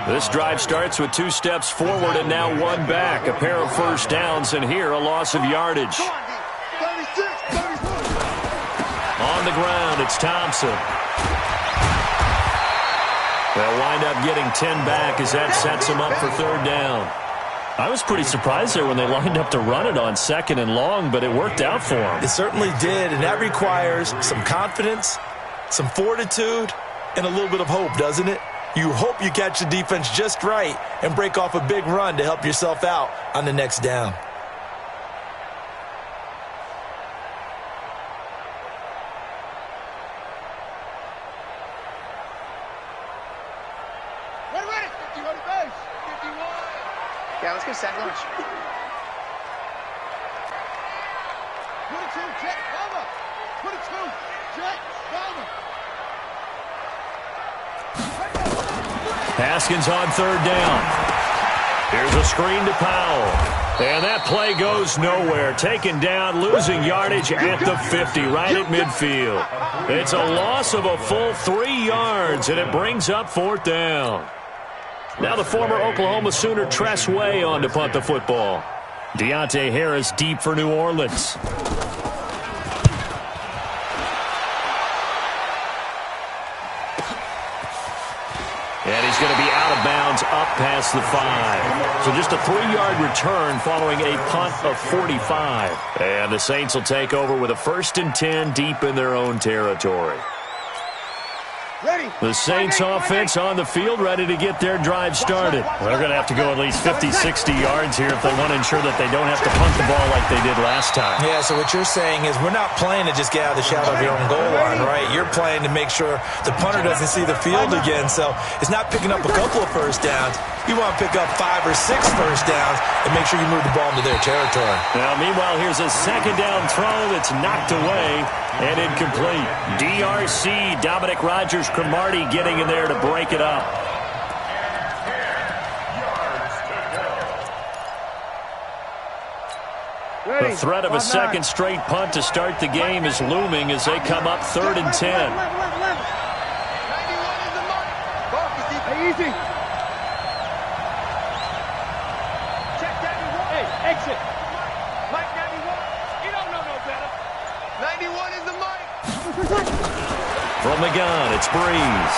This drive starts with 2 steps forward and now 1 back. A pair of first downs, and here a loss of yardage. On the ground, it's Thompson. They'll wind up getting 10 back as that sets them up for 3rd down. I was pretty surprised there when they lined up to run it on 2nd and long, but it worked out for them. It certainly did, and that requires some confidence, some fortitude, and a little bit of hope, doesn't it? You hope you catch the defense just right and break off a big run to help yourself out on the next down. Yeah, let's get a sack lunch. Put it 2, check, Bama. Put it 2, check, Bama. Haskins on 3rd down. Here's a screen to Powell. And that play goes nowhere. Taken down, losing yardage at the 50, right at midfield. It's a loss of a full 3 yards, and it brings up 4th down. Now the former Oklahoma Sooner Tress Way on to punt the football. Deontay Harris deep for New Orleans. And he's going to be out of bounds up past the 5. So just a 3-yard return following a punt of 45. And the Saints will take over with a 1st and 10 deep in their own territory. The Saints offense on the field, ready to get their drive started. Well, they're going to have to go at least 50, 60 yards here if they want to ensure that they don't have to punt the ball like they did last time. Yeah, so what you're saying is we're not playing to just get out of the shadow of your own goal line, right? You're playing to make sure the punter doesn't see the field again. So it's not picking up a couple of first downs. You want to pick up 5 or 6 first downs and make sure you move the ball into their territory. Now, meanwhile, here's a 2nd down throw that's knocked away and incomplete. DRC, Dominic Rodgers-Cromartie getting in there to break it up. The threat of a 2nd straight punt to start the game is looming as they come up 3rd and 10. Easy. Exit. Mike 91. You don't know no better. 91 is the Mike. From the gun, it's Breeze.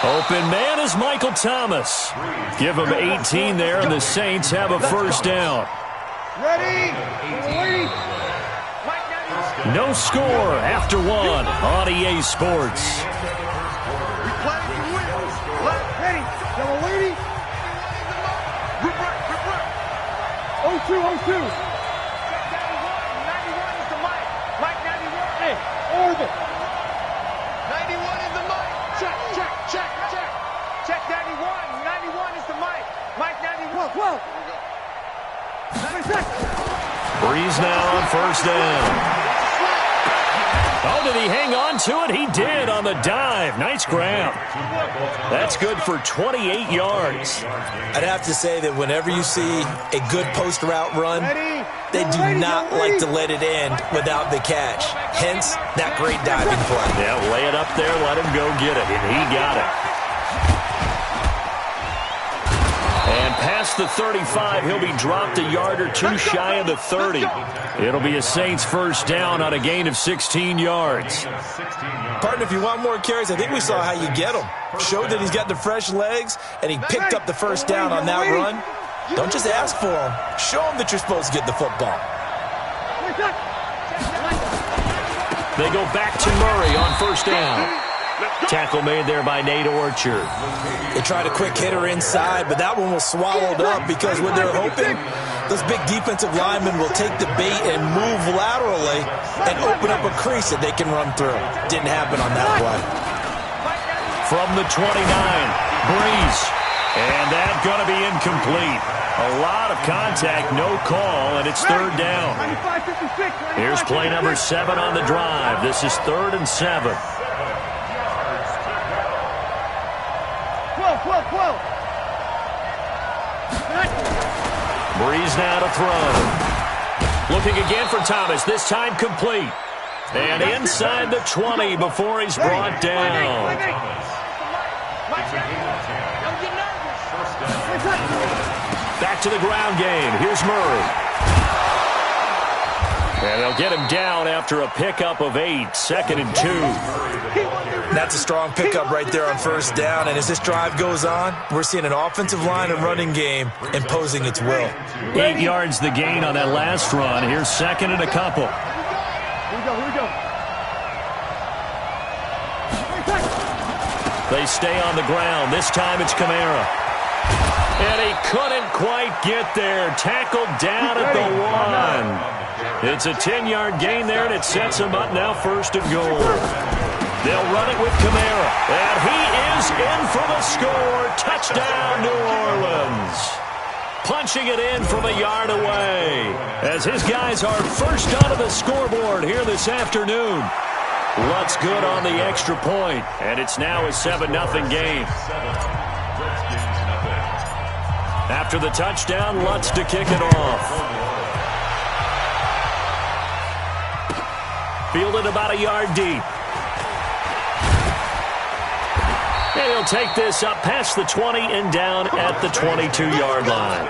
Open man is Michael Thomas. Give him 18 there, and the Saints have a first down. Ready. No score after 1 on EA Sports. Ready. Yellow lady. 0-2, 0-2. 91 is the Mike. Mike 91. Hey, orbit. 91 is the Mike. Check. Check 91. 91 is the Mike. Mike 91. 12. Breeze now on first down. Oh, did he hang on to it? He did on the dive. Nice grab. That's good for 28 yards. I'd have to say that whenever you see a good post route run, they do not like to let it end without the catch. Hence, that great diving play. Yeah, lay it up there, let him go get it, and he got it. And past the 35, he'll be dropped a yard or 2 shy of the 30. It'll be a Saints first down on a gain of 16 yards. Partner, if you want more carries, I think we saw how you get them. Showed that he's got the fresh legs, and he picked up the first down on that run. Don't just ask for them. Show them that you're supposed to get the football. They go back to Murray on first down. Tackle made there by Nate Orchard. They tried a quick hitter inside, but that one was swallowed up because what they're hoping, those big defensive linemen will take the bait and move laterally and open up a crease that they can run through. Didn't happen on that play. from the 29. Breeze. And that's going to be incomplete. A lot of contact, no call, and it's third down. Here's play number 7 on the drive. This is 3rd and 7. 12. Breeze now to throw. Looking again for Thomas, this time complete. And inside the 20 before he's brought down. Back to the ground game. Here's Murray. And they'll get him down after a pickup of 8. 2nd and 2. That's a strong pickup right there on first down. And as this drive goes on, we're seeing an offensive line and running game imposing its will. 8 yards the gain on that last run. Here's 2nd and a couple. Here we go. They stay on the ground. This time it's Kamara. And he couldn't quite get there. Tackled down at the 1. It's a 10-yard gain there, and it sets him up now 1st and goal. They'll run it with Kamara. And he is in for the score. Touchdown, New Orleans. Punching it in from a yard away. As his guys are first onto the scoreboard here this afternoon. Lutz good on the extra point, and it's now a 7-0 game. After the touchdown, Lutz to kick it off. Fielded about a yard deep. And he'll take this up past the 20 and down at the 22-yard line.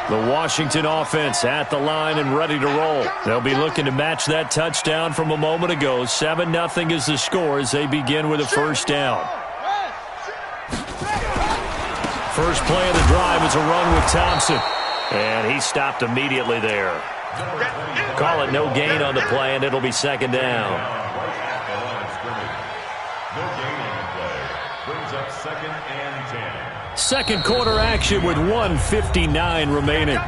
The Washington offense at the line and ready to roll. They'll be looking to match that touchdown from a moment ago. 7-0 is the score as they begin with a first down. First play of the drive is a run with Thompson. And he stopped immediately there. Call it no gain on the play, and it'll be 2nd down. No gain on the play. Brings up 2nd and 10. Second quarter action with 1:59 remaining.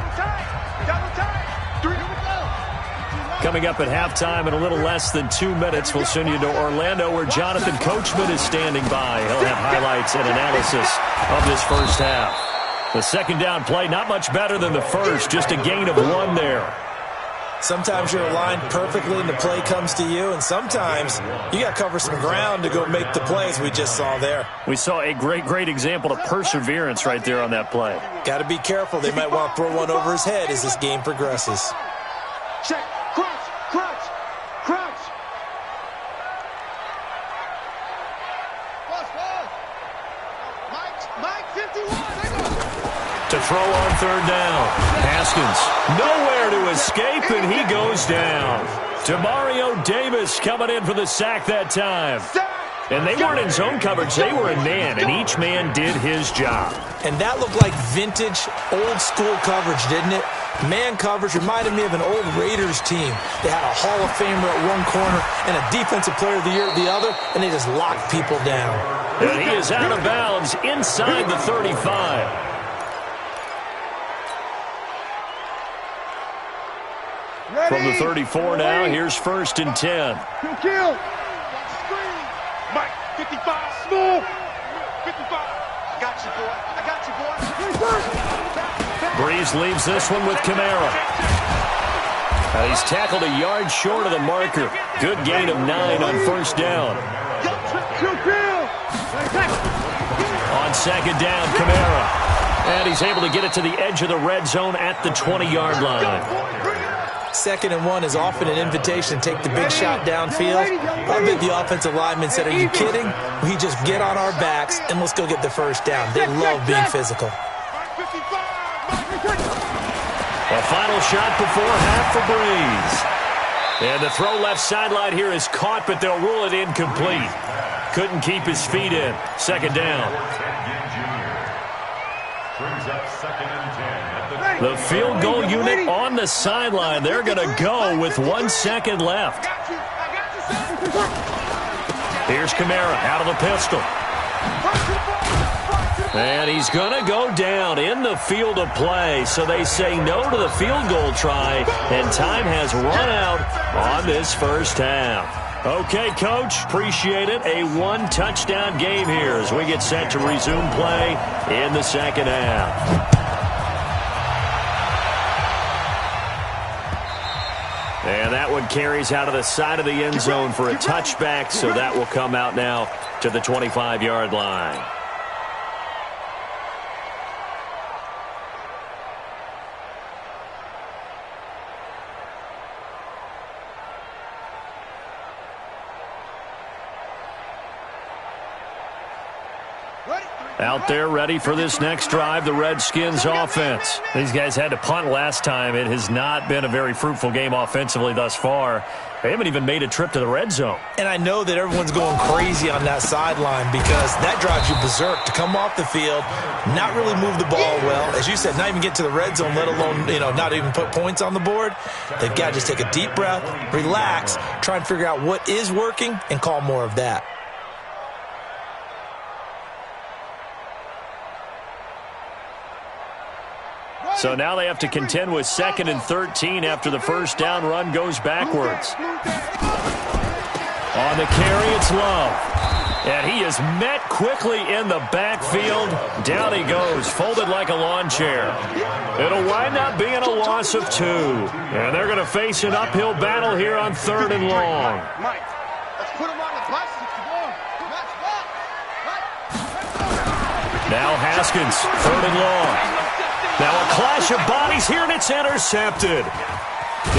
Coming up at halftime in a little less than 2 minutes, we'll send you to Orlando where Jonathan Coachman is standing by. He'll have highlights and analysis of this first half. The second down play, not much better than the first, just a gain of 1 there. Sometimes you're aligned perfectly and the play comes to you, and sometimes you got to cover some ground to go make the plays we just saw there. We saw a great example of perseverance right there on that play. Got to be careful. They might want to throw one over his head as this game progresses. Check. Crouch. Mike, 51. To throw on third down. Haskins nowhere to escape, and he goes down. Demario Davis coming in for the sack that time. And they weren't in zone coverage. They were in man, and each man did his job. And that looked like vintage, old-school coverage, didn't it? Man coverage reminded me of an old Raiders team. They had a Hall of Famer at one corner and a Defensive Player of the Year at the other, and they just locked people down. And he is out of bounds inside the 35. From the 34 now, here's 1st and 10. Kill. Mike, 55. Small. 55. I got you, boy. Breeze leaves this one with Kamara. He's tackled a yard short of the marker. Good gain of 9 on first down. On second down, Kamara. And he's able to get it to the edge of the red zone at the 20-yard line. 2nd and 1 is often an invitation to take the big shot downfield. I bet the offensive lineman said, are you kidding? We just get on our backs and let's go get the first down. They love being physical. A final shot before half for Breeze. And the throw left sideline here is caught, but they'll rule it incomplete. Couldn't keep his feet in. 2nd down. Brings up 2nd and 10. The field goal unit on the sideline. They're going to go with 1 second left. Here's Kamara out of the pistol. And he's going to go down in the field of play. So they say no to the field goal try, and time has run out on this first half. Okay, Coach, appreciate it. A one-touchdown game here as we get set to resume play in the second half. And that one carries out of the side of the end zone for a touchback, so that will come out now to the 25-yard line. Out there ready for this next drive, the Redskins offense. These guys had to punt last time. It has not been a very fruitful game offensively thus far. They haven't even made a trip to the red zone. And I know that everyone's going crazy on that sideline because that drives you berserk to come off the field, not really move the ball well. As you said, not even get to the red zone, let alone, not even put points on the board. They've got to just take a deep breath, relax, try and figure out what is working, and call more of that. So now they have to contend with 2nd and 13 after the first down run goes backwards. On the carry, it's Love. And he is met quickly in the backfield. Down he goes, folded like a lawn chair. It'll wind up being a loss of 2. And they're going to face an uphill battle here on 3rd and long. Mike, let's put him on the bus. Now Haskins, 3rd and long. Now a clash of bodies here, and it's intercepted.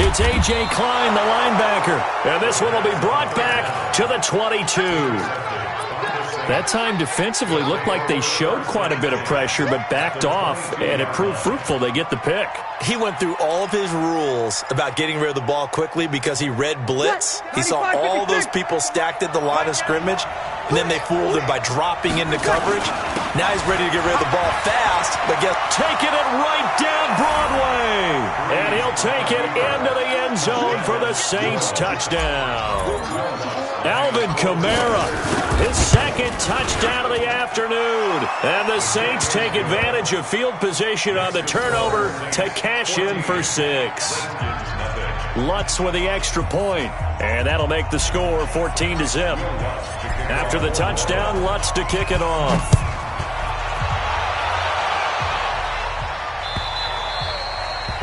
It's A.J. Klein, the linebacker. And this one will be brought back to the 22. That time defensively looked like they showed quite a bit of pressure but backed off, and it proved fruitful. They get the pick. He went through all of his rules about getting rid of the ball quickly because he read blitz. He saw all those people stacked at the line of scrimmage, and then they fooled him by dropping into coverage. Now he's ready to get rid of the ball fast, but taking it right down Broadway. And he'll take it into the end zone for the Saints touchdown. Alvin Kamara, his 2nd touchdown of the afternoon. And the Saints take advantage of field position on the turnover to cash in for 6. Lutz with the extra point, and that'll make the score 14-0. After the touchdown, Lutz to kick it off.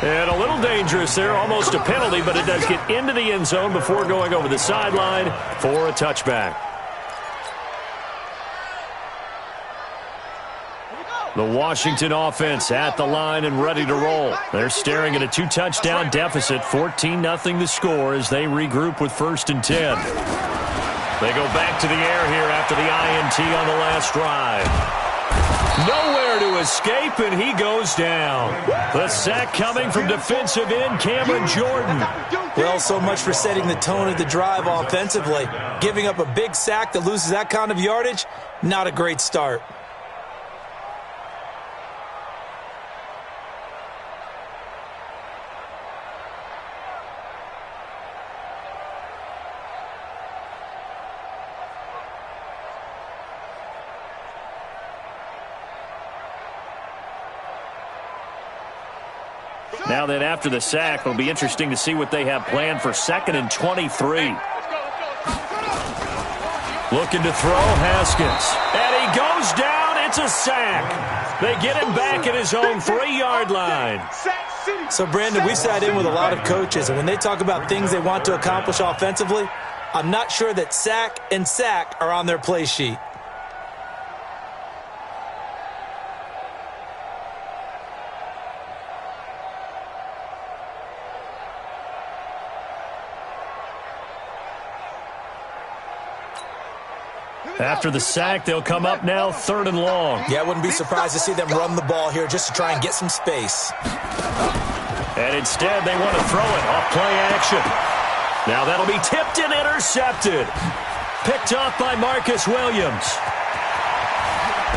And a little dangerous there, almost a penalty, but it does get into the end zone before going over the sideline for a touchback. The Washington offense at the line and ready to roll. They're staring at a 2-touchdown deficit, 14-0 the score as they regroup with 1st and 10. They go back to the air here after the INT on the last drive. Nowhere to escape, and he goes down. The sack coming from defensive end Cameron Jordan. Well, so much for setting the tone of the drive offensively. Giving up a big sack that loses that kind of yardage, not a great start. Now then, after the sack, it'll be interesting to see what they have planned for 2nd and 23. Looking to throw, Haskins. And he goes down. It's a sack. They get him back at his own 3-yard line. So, Brandon, we've sat in with a lot of coaches, and when they talk about things they want to accomplish offensively, I'm not sure that sack and sack are on their play sheet. After the sack, they'll come up now 3rd and long. Yeah, I wouldn't be surprised to see them run the ball here just to try and get some space. And instead, they want to throw it off play action. Now that'll be tipped and intercepted. Picked off by Marcus Williams.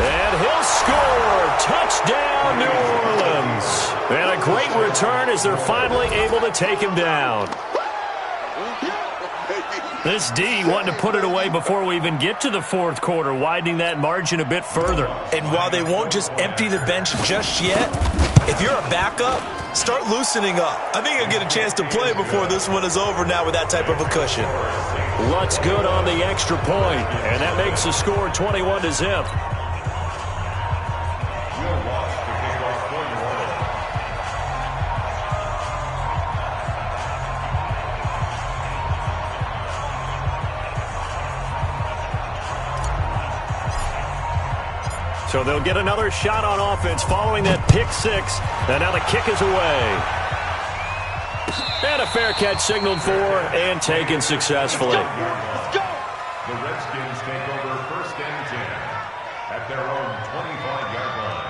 And he'll score. Touchdown, New Orleans. And a great return as they're finally able to take him down. This D wanting to put it away before we even get to the fourth quarter, widening that margin a bit further. And while they won't just empty the bench just yet, if you're a backup, start loosening up. I think you'll get a chance to play before this one is over now with that type of a cushion. Lutz good on the extra point, and that makes the score 21-0. So they'll get another shot on offense following that pick six. And now the kick is away. And a fair catch signaled for and taken successfully. The Redskins take over 1st and 10 at their own 25-yard line.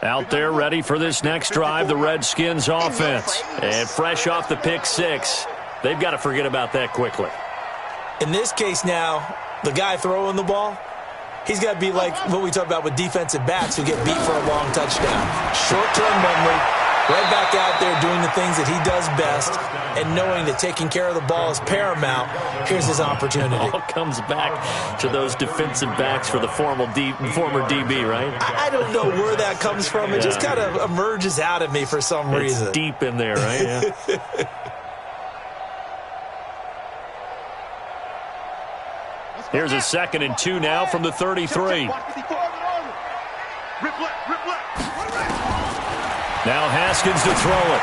Out there ready for this next drive, the Redskins offense. And fresh off the pick six, they've got to forget about that quickly. In this case now, the guy throwing the ball, he's got to be like what we talk about with defensive backs who get beat for a long touchdown. Short-term memory, right back out there doing the things that he does best, and knowing that taking care of the ball is paramount. Here's his opportunity. It all comes back to those defensive backs for the former DB, right? I don't know where that comes from. It just kind of emerges out of me for some reason. It's deep in there, right? Yeah. Here's a 2nd and 2 now from the 33. Now Haskins to throw it.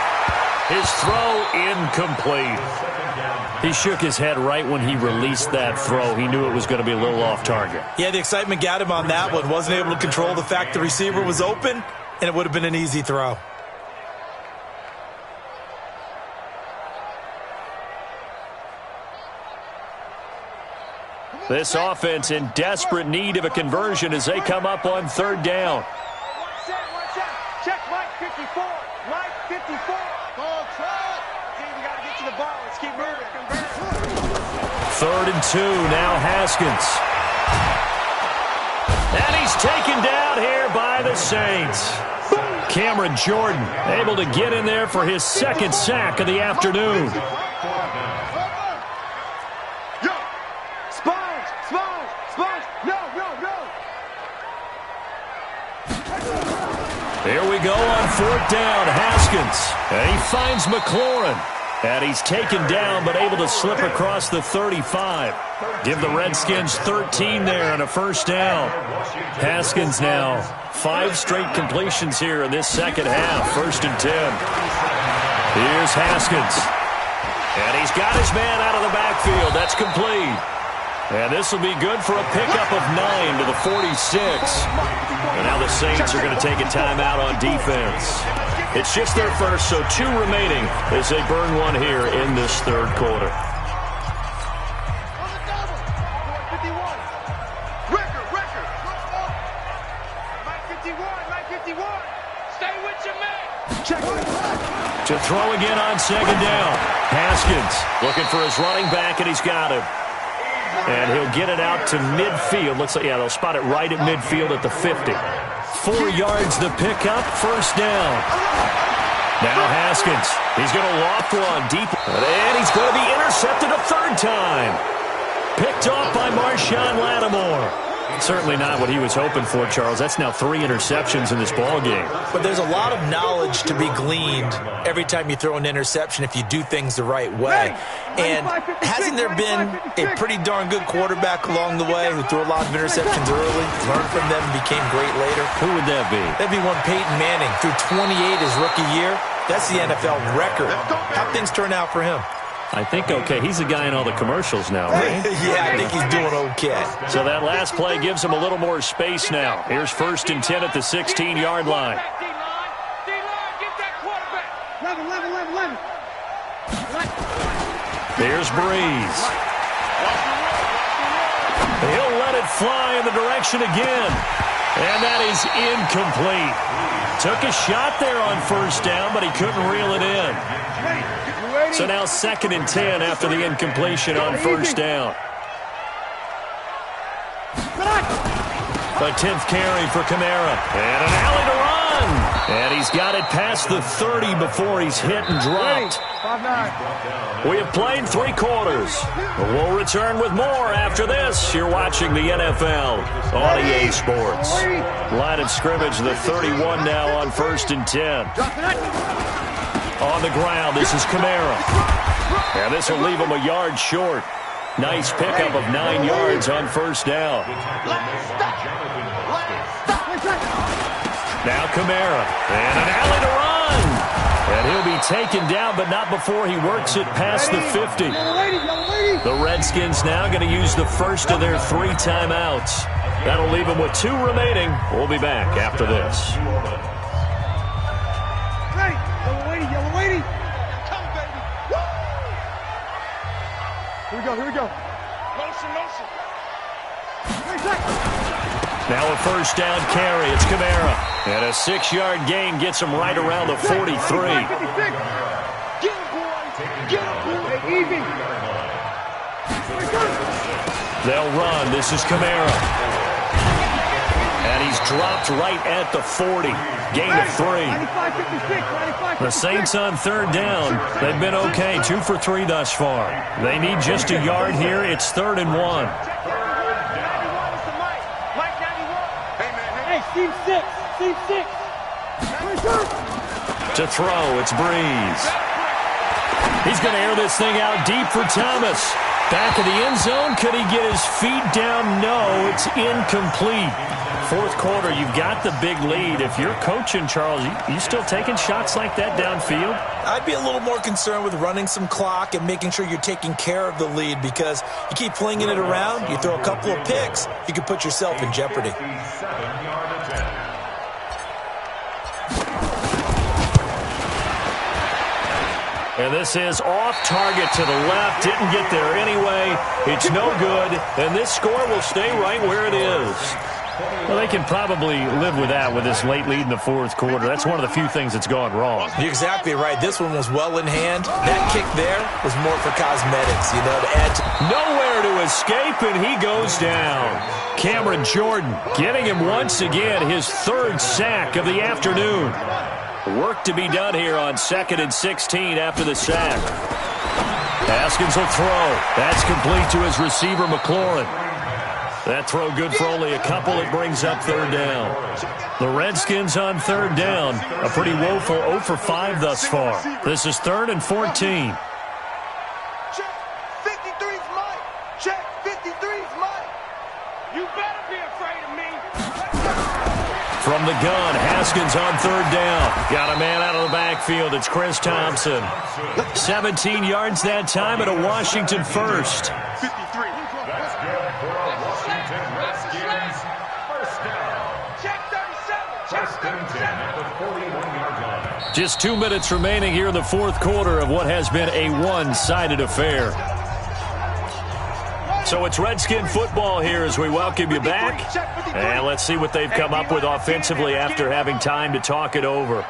His throw incomplete. He shook his head right when he released that throw. He knew it was going to be a little off target. Yeah, the excitement got him on that one. Wasn't able to control the fact the receiver was open, and it would have been an easy throw. This offense in desperate need of a conversion as they come up on 3rd down. Check Mike 54. Mike 54. Ball track. Team, we got to get to the ball. Let's keep moving. 3rd and 2. Now Haskins. And he's taken down here by the Saints. Cameron Jordan able to get in there for his 2nd sack of the afternoon. Here we go on 4th down. Haskins. And he finds McLaurin. And he's taken down but able to slip across the 35. Give the Redskins 13 there and a 1st down. Haskins now 5 straight completions here in this 2nd half. 1st and 10. Here's Haskins. And he's got his man out of the backfield. That's complete. And this will be good for a pickup of 9 to the 46. And now the Saints are going to take a timeout on defense. It's just their first, so 2 remaining as they burn one here in this 3rd quarter. Stay with your man. To throw again on 2nd down. Haskins looking for his running back, and he's got him. And he'll get it out to midfield. Looks like, yeah, they'll spot it right at midfield at the 50. 4 yards the pickup, 1st down. Now Haskins. He's going to loft one deep. And he's going to be intercepted a 3rd time. Picked off by Marshawn Lattimore. Certainly not what he was hoping for, Charles. That's now 3 interceptions in this ball game. But there's a lot of knowledge to be gleaned every time you throw an interception if you do things the right way. And hasn't there been a pretty darn good quarterback along the way who threw a lot of interceptions early, learned from them, and became great later? Who would that be? That'd be one Peyton Manning. Threw 28 his rookie year. That's the NFL record. How'd things turn out for him? I think okay. He's the guy in all the commercials now, right? Yeah, I think he's doing okay. So that last play gives him a little more space now. Here's 1st and 10 at the 16-yard line. Here's Breeze. He'll let it fly in the direction again. And that is incomplete. Took a shot there on 1st down, but he couldn't reel it in. So now 2nd and 10 after the incompletion on first down. The 10th carry for Kamara. And an alley to run. And he's got it past the 30 before he's hit and dropped. We have played 3 quarters. We'll return with more after this. You're watching the NFL on EA Sports. Line of scrimmage, the 31 now on 1st and 10. On the ground, this is Kamara. And this will leave him a yard short. Nice pickup of 9 yards on first down. Now Kamara. And an alley to run. And he'll be taken down, but not before he works it past the 50. The Redskins now going to use the first of their 3 timeouts. That'll leave them with 2 remaining. We'll be back after this. Yellow lady. Come, baby. Woo! Here we go. Motion. Now a first down carry. It's Kamara. And a 6-yard gain gets him right around the 43. Get him, boy. Easy. They'll run. This is Kamara. And he's dropped right at the 40. Gain of 3. The Saints on 3rd down. They've been okay. 2 for 3 thus far. They need just a yard here. It's 3rd and 1. Team 6. To throw, it's Breeze. He's going to air this thing out deep for Thomas. Back of the end zone. Could he get his feet down? No, it's incomplete. 4th quarter, you've got the big lead. If you're coaching, Charles, you still taking shots like that downfield? I'd be a little more concerned with running some clock and making sure you're taking care of the lead, because you keep flinging it around, you throw a couple of picks, you could put yourself in jeopardy. And this is off target to the left. Didn't get there anyway. It's no good. And this score will stay right where it is. Well, they can probably live with that with this late lead in the 4th quarter. That's one of the few things that's gone wrong. You're exactly right. This one was well in hand. That kick there was more for cosmetics, to add to... Nowhere to escape, and he goes down. Cameron Jordan getting him once again his 3rd sack of the afternoon. Work to be done here on 2nd and 16 after the sack. Haskins will throw. That's complete to his receiver, McLaurin. That throw good for only a couple. It brings up 3rd down. The Redskins on 3rd down. A pretty woeful 0 for 5 thus far. This is 3rd and 14. Check. 53's mine. Check. 53's mine. You better be afraid of me. From the gun, Haskins on 3rd down. Got a man out of the backfield. It's Chris Thompson. 17 yards that time and a Washington first. 53. That's good for a Washington Redskins first down. Check 37. First and 10 at the 41-yard line. Just 2 minutes remaining here in the 4th quarter of what has been a one-sided affair. So it's Redskin football here as we welcome you back. And let's see what they've come up with offensively after having time to talk it over.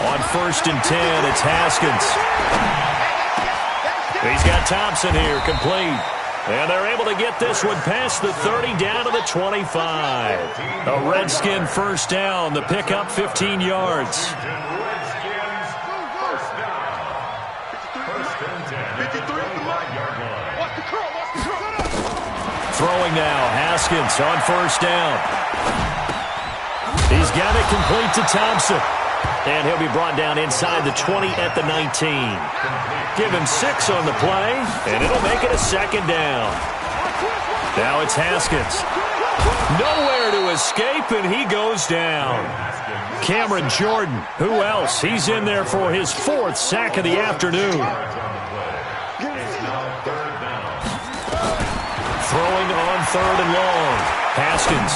On 1st and 10, it's Haskins. He's got Thompson here, complete. And they're able to get this one past the 30 down to the 25. A Redskin first down, the pickup 15 yards. Throwing now, Haskins on 1st down. He's got it complete to Thompson. And he'll be brought down inside the 20 at the 19. Give him 6 on the play, and it'll make it a 2nd down. Now it's Haskins. Nowhere to escape, and he goes down. Cameron Jordan, who else? He's in there for his 4th sack of the afternoon. Throwing on 3rd and long. Haskins.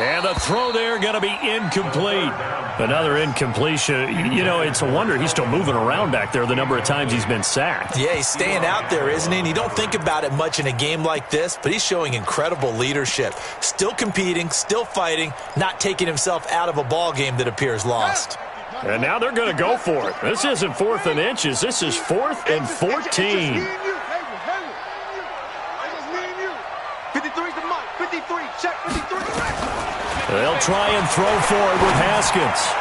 And the throw there going to be incomplete. Another incompletion. It's a wonder he's still moving around back there the number of times he's been sacked. Yeah, he's staying out there, isn't he? And you don't think about it much in a game like this, but he's showing incredible leadership. Still competing, still fighting, not taking himself out of a ball game that appears lost. And now they're going to go for it. This isn't 4th and inches. This is 4th and 14. 53's the mark. 53. Check 53. They'll try and throw for it with Haskins.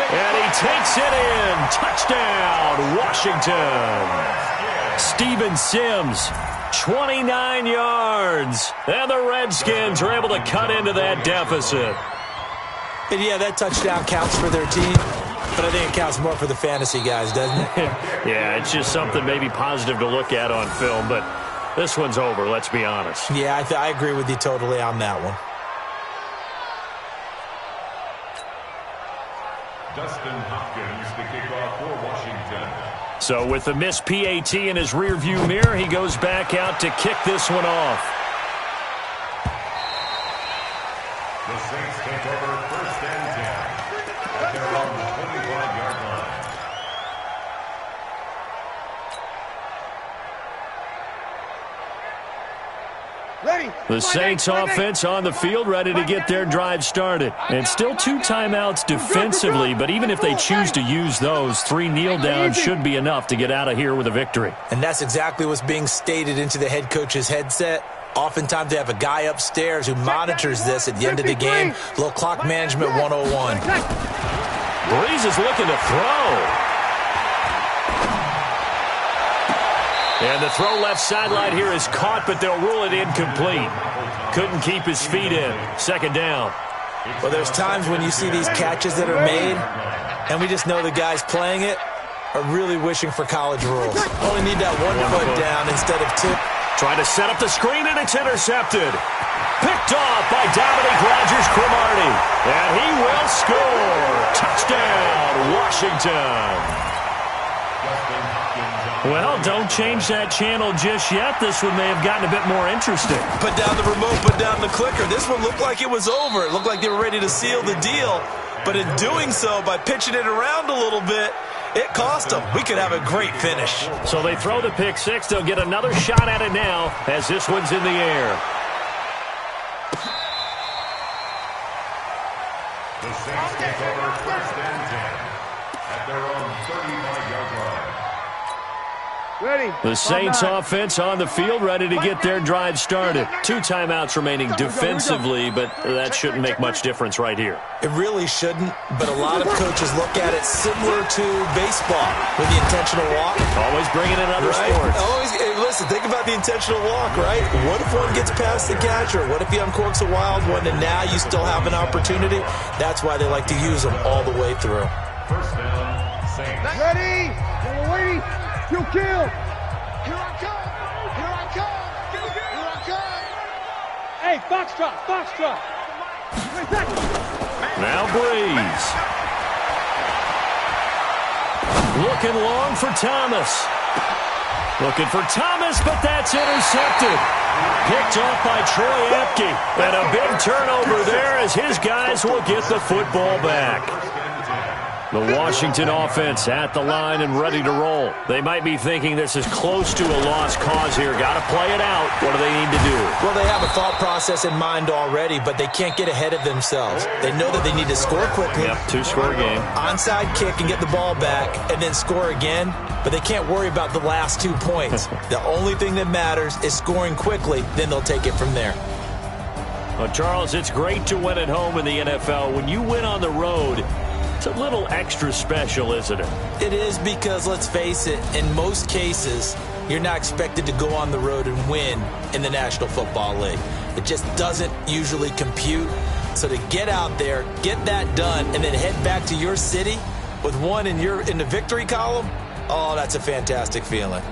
And he takes it in. Touchdown, Washington. Steven Sims, 29 yards. And the Redskins are able to cut into that deficit. And yeah, that touchdown counts for their team, but I think it counts more for the fantasy guys, doesn't it? Yeah, it's just something maybe positive to look at on film, but this one's over, let's be honest. Yeah, I agree with you totally on that one. Dustin Hopkins, the kickoff for Washington. So with the missed PAT in his rearview mirror, he goes back out to kick this one off. The Saints take over 1st and 10 at their own 25-yard line. The Saints offense on the field, ready to get their drive started. And still 2 timeouts defensively, but even if they choose to use those, 3 kneel downs should be enough to get out of here with a victory. And that's exactly what's being stated into the head coach's headset. Oftentimes they have a guy upstairs who monitors this at the end of the game. Little clock management 101. Breeze is looking to throw. And the throw left sideline here is caught, but they'll rule it incomplete. Couldn't keep his feet in. 2nd down. Well, there's times when you see these catches that are made, and we just know the guys playing it are really wishing for college rules. Only need that one foot down instead of 2. Trying to set up the screen, and it's intercepted. Picked off by Dominique Rodgers-Cromartie. And he will score. Touchdown, Washington. Well, don't change that channel just yet. This one may have gotten a bit more interesting. Put down the remote, put down the clicker. This one looked like it was over. It looked like they were ready to seal the deal. But in doing so, by pitching it around a little bit, it cost them. We could have a great finish. So they throw the pick 6. They'll get another shot at it now as this one's in the air. The Saints take over 1st and 10 at their own 35-yard line. The Saints offense on the field, ready to get their drive started. 2 timeouts remaining defensively, but that shouldn't make much difference right here. It really shouldn't, but a lot of coaches look at it similar to baseball with the intentional walk. Always bringing in other sports. Hey, listen, think about the intentional walk, right? What if one gets past the catcher? What if he uncorks a wild one and now you still have an opportunity? That's why they like to use them all the way through. 1st down, Saints. Ready? We're waiting. You kill. Here I come. Here I come. Here I come. Hey, foxtrot, foxtrot. Now Breeze. Looking long for Thomas. Looking for Thomas, but that's intercepted. Picked off by Troy Apke. And a big turnover there as his guys will get the football back. The Washington offense at the line and ready to roll. They might be thinking this is close to a lost cause here. Got to play it out. What do they need to do? Well, they have a thought process in mind already, but they can't get ahead of themselves. They know that they need to score quickly. Yep, 2-score game. Onside kick and get the ball back and then score again, but they can't worry about the last 2 points. The only thing that matters is scoring quickly, then they'll take it from there. Well, Charles, it's great to win at home in the NFL. When you win on the road, it's a little extra special, isn't it? It is because, let's face it, in most cases, you're not expected to go on the road and win in the National Football League. It just doesn't usually compute. So to get out there, get that done, and then head back to your city with one in the victory column, oh, that's a fantastic feeling.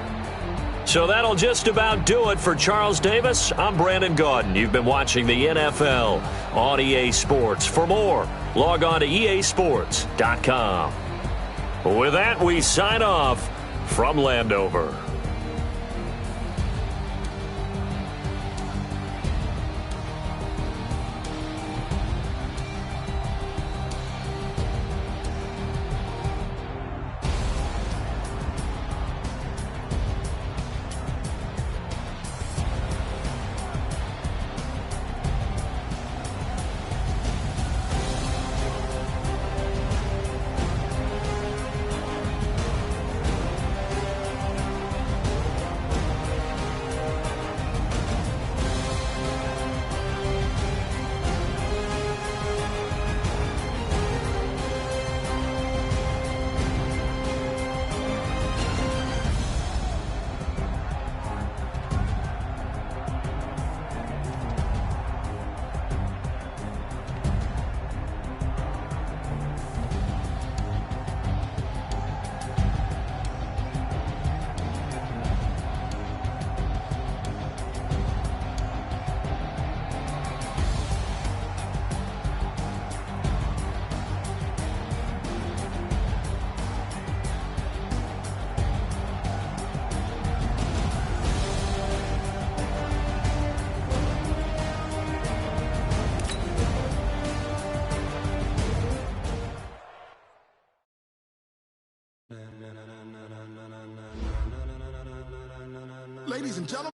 So that'll just about do it for Charles Davis. I'm Brandon Gaudin. You've been watching the NFL on EA Sports. For more, log on to easports.com. With that, we sign off from Landover. ladies and gentlemen.